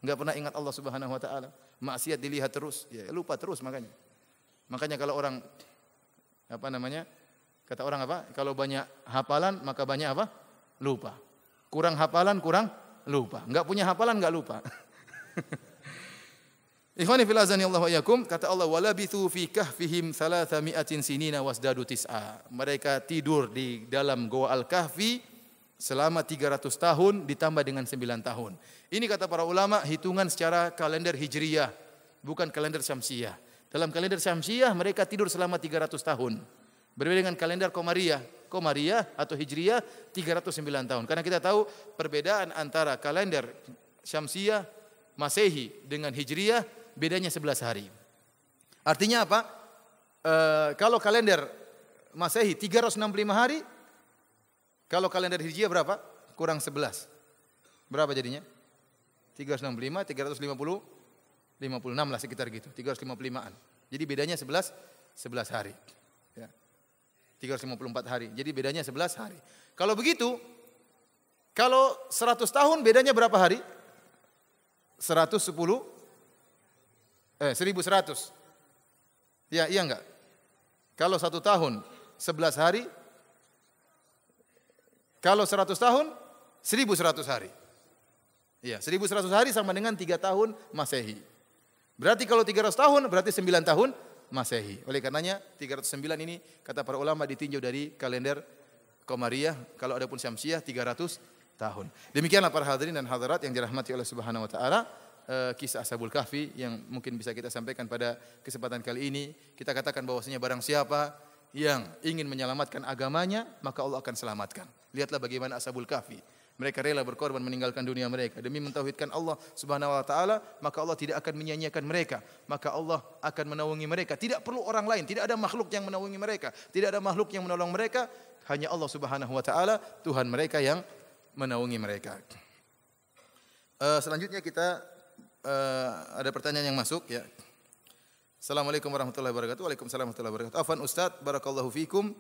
A: Enggak pernah ingat Allah Subhanahu wa taala. Maksiat dilihat terus, ya lupa terus makanya. Makanya kalau orang kata orang kalau banyak hafalan maka banyak lupa. Kurang hafalan kurang lupa. Enggak punya hafalan enggak lupa. Ikhwani fil azani Allah wa iyyakum, kata Allah walabithu fi kahfihim 300 sinina wasdadu tis'a. Mereka tidur di dalam Goa Al-Kahfi selama 300 tahun ditambah dengan 9 tahun. Ini kata para ulama hitungan secara kalender Hijriyah, bukan kalender Syamsiyah. Dalam kalender Syamsiyah mereka tidur selama 300 tahun. Berbeda dengan kalender Qamariyah atau Hijriyah 309 tahun. Karena kita tahu perbedaan antara kalender Syamsiyah Masehi dengan Hijriyah bedanya 11 hari. Artinya apa? Kalau kalender Masehi 365 hari, kalau kalender Hijriyah berapa? Kurang 11. Berapa jadinya? 365, 350, 56 lah sekitar gitu. 355-an. Jadi bedanya 11 hari. Ya. 354 hari. Jadi bedanya 11 hari. Kalau begitu, kalau 100 tahun bedanya berapa hari? 1100. Ya, iya enggak? Kalau 1 tahun 11 hari, kalau 100 tahun 1100 hari. Iya, 1100 hari sama dengan 3 tahun Masehi. Berarti kalau 300 tahun berarti 9 tahun Masehi. Oleh karenanya 309 ini kata para ulama ditinjau dari kalender Qamariyah, kalau adapun Syamsiyah 300 tahun. Demikianlah para hadirin dan hadirat yang dirahmati oleh Subhanahu wa taala. Kisah Ashabul Kahfi yang mungkin bisa kita sampaikan pada kesempatan kali ini. Kita katakan bahwasanya barang siapa yang ingin menyelamatkan agamanya, maka Allah akan selamatkan. Lihatlah bagaimana Ashabul Kahfi. Mereka rela berkorban meninggalkan dunia mereka demi mentauhidkan Allah Subhanahu wa taala, maka Allah tidak akan menyia-nyiakan mereka. Maka Allah akan menaungi mereka. Tidak perlu orang lain, tidak ada makhluk yang menaungi mereka, tidak ada makhluk yang menolong mereka, hanya Allah Subhanahu wa taala, Tuhan mereka yang menaungi mereka. Selanjutnya kita ada pertanyaan yang masuk ya. Assalamualaikum warahmatullahi wabarakatuh. Waalaikumsalam warahmatullahi wabarakatuh. Afwan Ustaz, barakallahu fikum.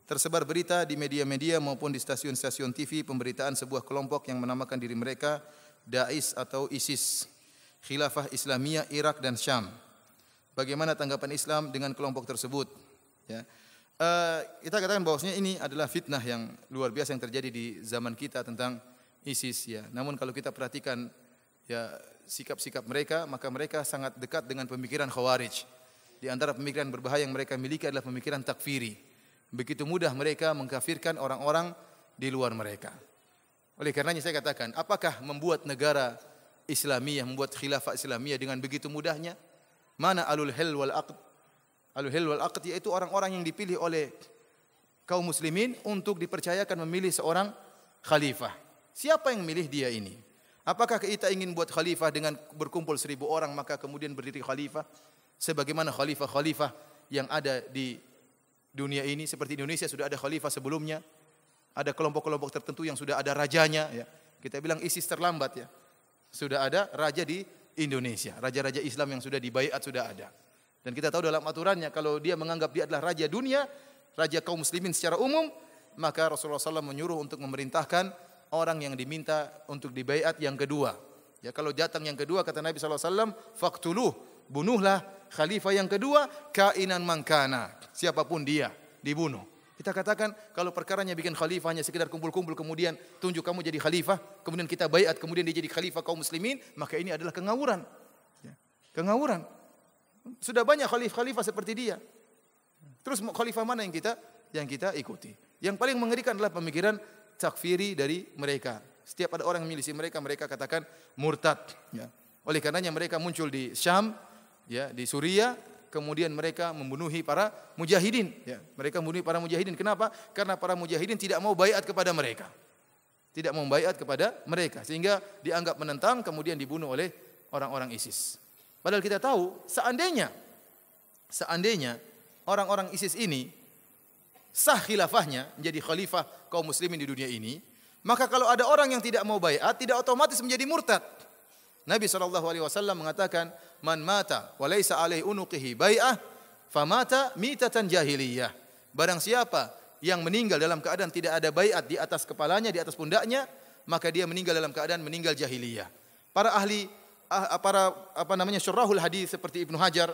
A: Tersebar berita di media-media maupun di stasiun-stasiun TV pemberitaan sebuah kelompok yang menamakan diri mereka Daesh atau ISIS, Khilafah Islamiyah Irak dan Syam. Bagaimana tanggapan Islam dengan kelompok tersebut? Ya. Kita katakan bahwasanya ini adalah fitnah yang luar biasa yang terjadi di zaman kita tentang ISIS ya. Namun kalau kita perhatikan ya sikap-sikap mereka, maka mereka sangat dekat dengan pemikiran Khawarij. Di antara pemikiran berbahaya yang mereka miliki adalah pemikiran takfiri. Begitu mudah mereka mengkafirkan orang-orang di luar mereka. Oleh karenanya saya katakan, apakah membuat negara Islamiyah, membuat khilafah Islamiyah dengan begitu mudahnya? Mana alul hil wal aqd? Alul hil wal aqd yaitu orang-orang yang dipilih oleh kaum muslimin untuk dipercayakan memilih seorang khalifah. Siapa yang milih dia ini? Apakah kita ingin buat khalifah dengan berkumpul 1000 orang maka kemudian berdiri khalifah? Sebagaimana khalifah-khalifah yang ada di dunia ini, seperti di Indonesia sudah ada khalifah sebelumnya. Ada kelompok-kelompok tertentu yang sudah ada rajanya. Ya. Kita bilang ISIS terlambat ya. Sudah ada raja di Indonesia. Raja-raja Islam yang sudah dibaiat sudah ada. Dan kita tahu dalam aturannya kalau dia menganggap dia adalah raja dunia, raja kaum muslimin secara umum, maka Rasulullah SAW menyuruh untuk memerintahkan orang yang diminta untuk dibaiat yang kedua. Ya, kalau datang yang kedua kata Nabi SAW, faktuluh, bunuhlah khalifah yang kedua, kainan mangkana, siapapun dia, dibunuh. Kita katakan kalau perkaranya bikin khalifah hanya sekedar kumpul-kumpul kemudian tunjuk kamu jadi khalifah, kemudian kita baiat, kemudian dia jadi khalifah kaum muslimin, maka ini adalah kengawuran. Ya, kengawuran. Sudah banyak khalifah seperti dia. Terus khalifah mana yang kita ikuti? Yang paling mengerikan adalah pemikiran takfiri dari mereka. Setiap ada orang yang milisi mereka, mereka katakan murtad. Ya. Oleh karenanya mereka muncul di Syam, ya, di Suriah, kemudian mereka membunuhi para mujahidin. Ya. Mereka membunuhi para mujahidin. Kenapa? Karena para mujahidin tidak mau baiat kepada mereka. Tidak mau baiat kepada mereka. Sehingga dianggap menentang, kemudian dibunuh oleh orang-orang ISIS. Padahal kita tahu, seandainya orang-orang ISIS ini sah khilafahnya menjadi khalifah kaum muslimin di dunia ini, maka kalau ada orang yang tidak mau baiat, tidak otomatis menjadi murtad. Nabi SAW mengatakan, man mata wa laisa alaihi unuqihi bai'ah famata mitatan jahiliyah. Barang siapa yang meninggal dalam keadaan tidak ada baiat di atas kepalanya, di atas pundaknya, maka dia meninggal dalam keadaan meninggal jahiliyah. Para ahli syurahul hadis seperti Ibnu Hajar,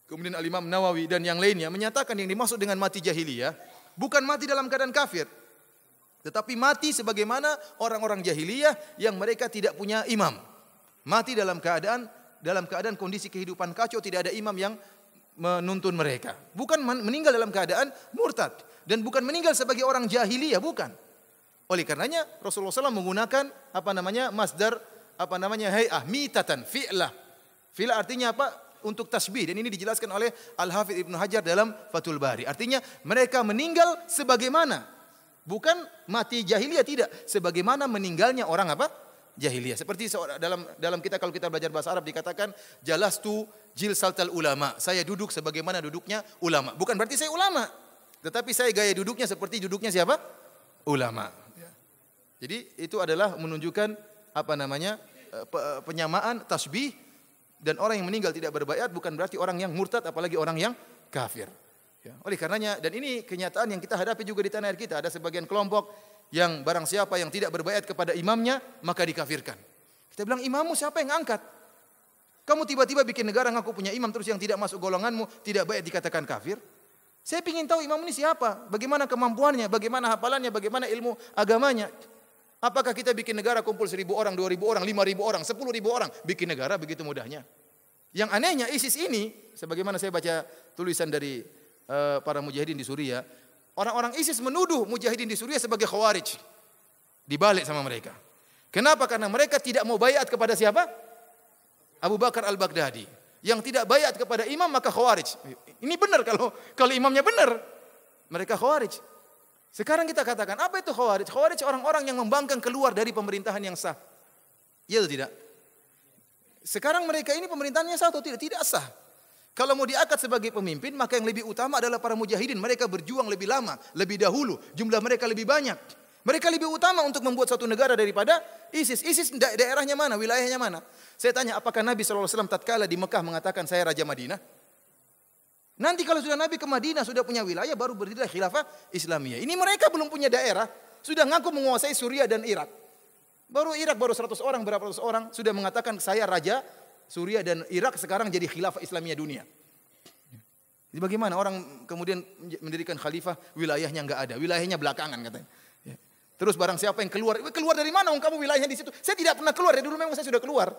A: kemudian Al-Imam Nawawi dan yang lainnya menyatakan yang dimaksud dengan mati jahiliyah bukan mati dalam keadaan kafir, tetapi mati sebagaimana orang-orang jahiliyah yang mereka tidak punya imam. Mati dalam keadaan kondisi kehidupan kacau, tidak ada imam yang menuntun mereka. Bukan meninggal dalam keadaan murtad dan bukan meninggal sebagai orang jahiliyah, bukan. Oleh karenanya Rasulullah SAW menggunakan masdar hay'ah, mitatan, fi'lah. Fi'lah artinya apa? Untuk tasbih, dan ini dijelaskan oleh Al-Hafidz Ibnu Hajar dalam Fathul Bari. Artinya mereka meninggal sebagaimana, bukan mati jahiliyah, tidak, sebagaimana meninggalnya orang apa? Jahiliyah. Seperti dalam kita, kalau kita belajar bahasa Arab dikatakan jalastu jilsatal ulama. Saya duduk sebagaimana duduknya ulama. Bukan berarti saya ulama, tetapi saya gaya duduknya seperti duduknya siapa? Ulama. Jadi itu adalah menunjukkan penyamaan tasbih, dan orang yang meninggal tidak berbaiat bukan berarti orang yang murtad, apalagi orang yang kafir. Ya. Oleh karenanya, dan ini kenyataan yang kita hadapi juga di tanah air kita, ada sebagian kelompok yang barang siapa yang tidak berbaiat kepada imamnya maka dikafirkan. Kita bilang, imammu siapa yang angkat? Kamu tiba-tiba bikin negara ngaku punya imam, terus yang tidak masuk golonganmu tidak baiat dikatakan kafir? Saya ingin tahu imam ini siapa, bagaimana kemampuannya, bagaimana hafalannya, bagaimana ilmu agamanya. Apakah kita bikin negara kumpul 1000 orang, 2000 orang, 5000 orang, 10.000 orang, bikin negara begitu mudahnya? Yang anehnya ISIS ini, sebagaimana saya baca tulisan dari para mujahidin di Suriah, orang-orang ISIS menuduh mujahidin di Suriah sebagai khawarij. Dibalik sama mereka. Kenapa? Karena mereka tidak mau baiat kepada siapa? Abu Bakar Al-Baghdadi. Yang tidak baiat kepada imam maka khawarij. Ini benar, kalau imamnya benar, mereka khawarij. Sekarang kita katakan, apa itu khawarij? Khawarij orang-orang yang membangkang keluar dari pemerintahan yang sah. Iya atau tidak? Sekarang mereka ini pemerintahannya sah atau tidak? Tidak sah. Kalau mau diangkat sebagai pemimpin, maka yang lebih utama adalah para mujahidin. Mereka berjuang lebih lama, lebih dahulu. Jumlah mereka lebih banyak. Mereka lebih utama untuk membuat suatu negara daripada ISIS. ISIS daerahnya mana? Wilayahnya mana? Saya tanya, apakah Nabi SAW tatkala di Mekah mengatakan saya Raja Madinah? Nanti kalau sudah Nabi ke Madinah, sudah punya wilayah, baru berdirilah khilafah Islamiyah. Ini mereka belum punya daerah, sudah ngaku menguasai Suriah dan Irak. Baru 100 orang, berapa ratus orang, sudah mengatakan saya Raja Suriah dan Irak, sekarang jadi khilafah Islamiyah dunia. Jadi bagaimana orang kemudian mendirikan khalifah, wilayahnya enggak ada, wilayahnya belakangan katanya. Terus barang siapa yang keluar, keluar dari mana? Kamu wilayahnya di situ. Saya tidak pernah keluar, dari dulu memang saya sudah keluar.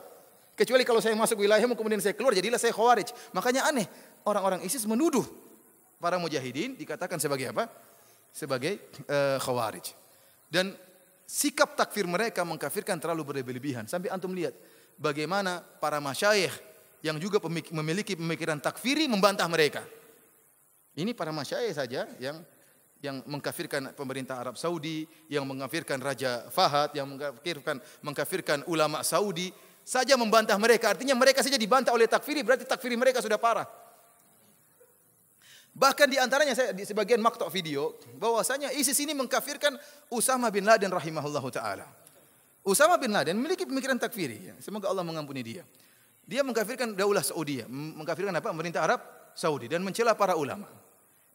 A: Kecuali kalau saya masuk wilayahmu kemudian saya keluar, jadilah saya khawarij. Makanya aneh, orang-orang ISIS menuduh para mujahidin dikatakan sebagai apa? Sebagai khawarij. Dan sikap takfir mereka mengkafirkan terlalu berlebihan. Sampai antum lihat bagaimana para masyayikh yang juga memiliki pemikiran takfiri membantah mereka. Ini para masyayikh saja yang mengkafirkan pemerintah Arab Saudi, yang mengkafirkan Raja Fahad, yang mengkafirkan ulama Saudi, saja membantah mereka. Artinya mereka saja dibantah oleh takfiri, berarti takfiri mereka sudah parah. Bahkan di antaranya saya di sebagian maktok video bahwasanya ISIS ini mengkafirkan Usama bin Laden rahimahullahu taala. Usama bin Laden memiliki pemikiran takfiri, ya. Semoga Allah mengampuni dia. Dia mengkafirkan Daulah Saudi, mengkafirkan apa? Pemerintah Arab Saudi dan mencela para ulama.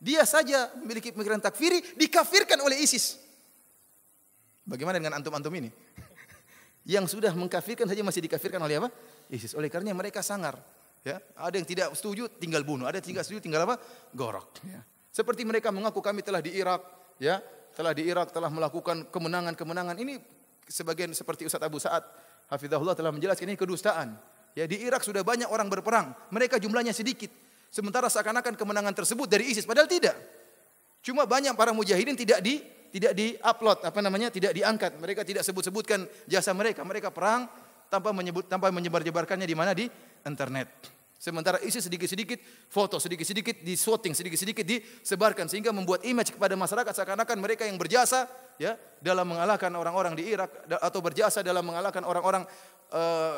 A: Dia saja memiliki pemikiran takfiri, dikafirkan oleh ISIS. Bagaimana dengan antum-antum ini? Yang sudah mengkafirkan saja masih dikafirkan oleh apa? ISIS. Oleh karenanya mereka sangar. Ya, ada yang tidak setuju tinggal bunuh, ada yang tidak setuju tinggal apa? Gorok. Ya. Seperti mereka mengaku kami telah di Irak, ya, telah melakukan kemenangan-kemenangan. Ini sebagian seperti Ustaz Abu Sa'ad hafizahullah telah menjelaskan ini kedustaan. Ya, di Irak sudah banyak orang berperang, mereka jumlahnya sedikit. Sementara seakan-akan kemenangan tersebut dari ISIS, padahal tidak. Cuma banyak para mujahidin tidak di-upload, tidak diangkat. Mereka tidak sebut-sebutkan jasa mereka. Mereka perang tanpa menyebar-jebarkannya di mana? Di internet. Sementara ISIS sedikit-sedikit foto, sedikit-sedikit di-shooting, sedikit-sedikit disebarkan sehingga membuat image kepada masyarakat seakan-akan mereka yang berjasa ya dalam mengalahkan orang-orang di Irak atau berjasa dalam mengalahkan orang-orang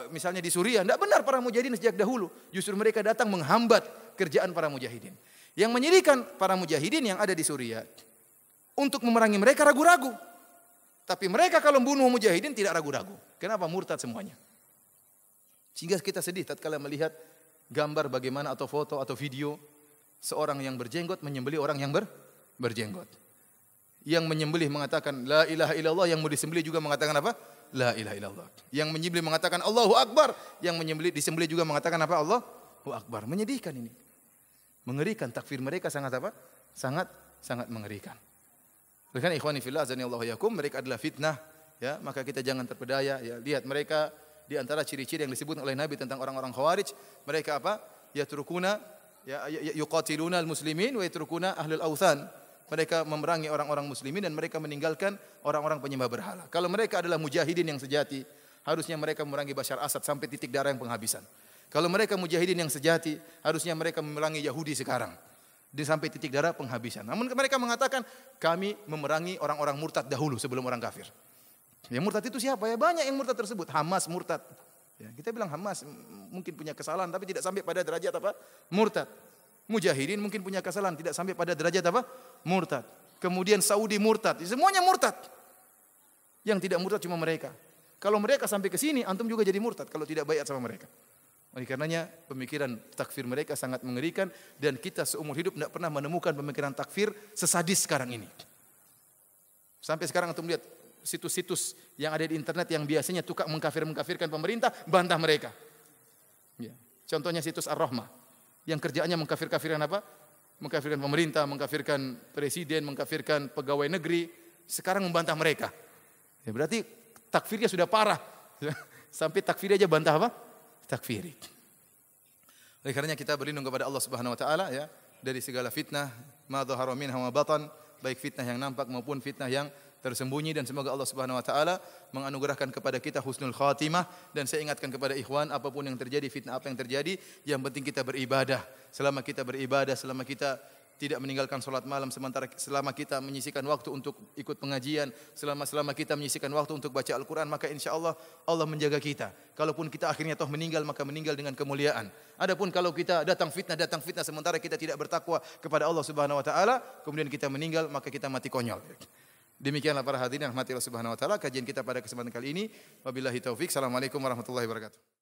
A: misalnya di Suriah. Tidak benar para mujahidin sejak dahulu. Justru mereka datang menghambat kerjaan para mujahidin. Yang menyedihkan para mujahidin yang ada di Suriah untuk memerangi mereka ragu-ragu. Tapi mereka kalau membunuh mujahidin tidak ragu-ragu. Kenapa? Murtad semuanya. Sehingga kita sedih tatkala melihat gambar bagaimana atau foto atau video seorang yang berjenggot menyembelih orang yang berjenggot. Yang menyembelih mengatakan la ilaha illallah, yang mau disembelih juga mengatakan apa? La ilaha illallah. Yang menyembelih mengatakan Allahu Akbar, yang disembelih juga mengatakan apa? Allahu Akbar. Menyedihkan ini. Mengerikan, takfir mereka sangat apa? Sangat mengerikan. Oleh karena ikhwani fillah azanillahu yakum, mereka adalah fitnah, ya, maka kita jangan terpedaya, ya. Lihat mereka di antara ciri-ciri yang disebut oleh Nabi tentang orang-orang Khawarij, mereka apa? Yatrukuna yuqatiluna al-muslimin wa yatrukuna ahlul authan. Mereka memerangi orang-orang muslimin dan mereka meninggalkan orang-orang penyembah berhala. Kalau mereka adalah mujahidin yang sejati, harusnya mereka memerangi Bashar Assad sampai titik darah yang penghabisan. Kalau mereka mujahidin yang sejati, harusnya mereka memerangi Yahudi sekarang sampai titik darah penghabisan. Namun mereka mengatakan kami memerangi orang-orang murtad dahulu sebelum orang kafir. Ya, murtad itu siapa? Ya banyak yang murtad tersebut. Hamas murtad. Ya, kita bilang Hamas mungkin punya kesalahan tapi tidak sampai pada derajat apa? Murtad. Mujahidin mungkin punya kesalahan tidak sampai pada derajat apa? Murtad. Kemudian Saudi murtad. Semuanya murtad. Yang tidak murtad cuma mereka. Kalau mereka sampai ke sini, antum juga jadi murtad kalau tidak baiat sama mereka. Oleh karenanya pemikiran takfir mereka sangat mengerikan dan kita seumur hidup tidak pernah menemukan pemikiran takfir sesadis sekarang ini. Sampai sekarang antum lihat situs-situs yang ada di internet yang biasanya tukang mengkafirkan pemerintah, bantah mereka. Ya. Contohnya situs Ar-Rahmah yang kerjaannya mengkafirkan apa? Mengkafirkan pemerintah, mengkafirkan presiden, mengkafirkan pegawai negeri. Sekarang membantah mereka. Ya, berarti takfirnya sudah parah. Sampai takfir aja bantah apa? Takfiri. Oleh karenanya kita berlindung kepada Allah Subhanahu wa taala ya dari segala fitnah, ma dhahara minha wa batan, baik fitnah yang nampak maupun fitnah yang tersembunyi, dan semoga Allah Subhanahu wa taala menganugerahkan kepada kita husnul khatimah. Dan saya ingatkan kepada ikhwan, apapun yang terjadi, fitnah apa yang terjadi, yang penting kita beribadah. Selama kita beribadah, selama kita tidak meninggalkan salat malam, selama kita menyisihkan waktu untuk ikut pengajian, selama kita menyisihkan waktu untuk baca Al-Quran, maka insya Allah Allah menjaga kita. Kalaupun kita akhirnya toh meninggal, maka meninggal dengan kemuliaan. Adapun kalau kita datang fitnah sementara kita tidak bertakwa kepada Allah Subhanahu wa taala, kemudian kita meninggal, maka kita mati konyol. Demikianlah para hadirin yang rahmati Allah Subhanahu wa taala kajian kita pada kesempatan kali ini. Wabillahi taufik. Assalamualaikum warahmatullahi wabarakatuh.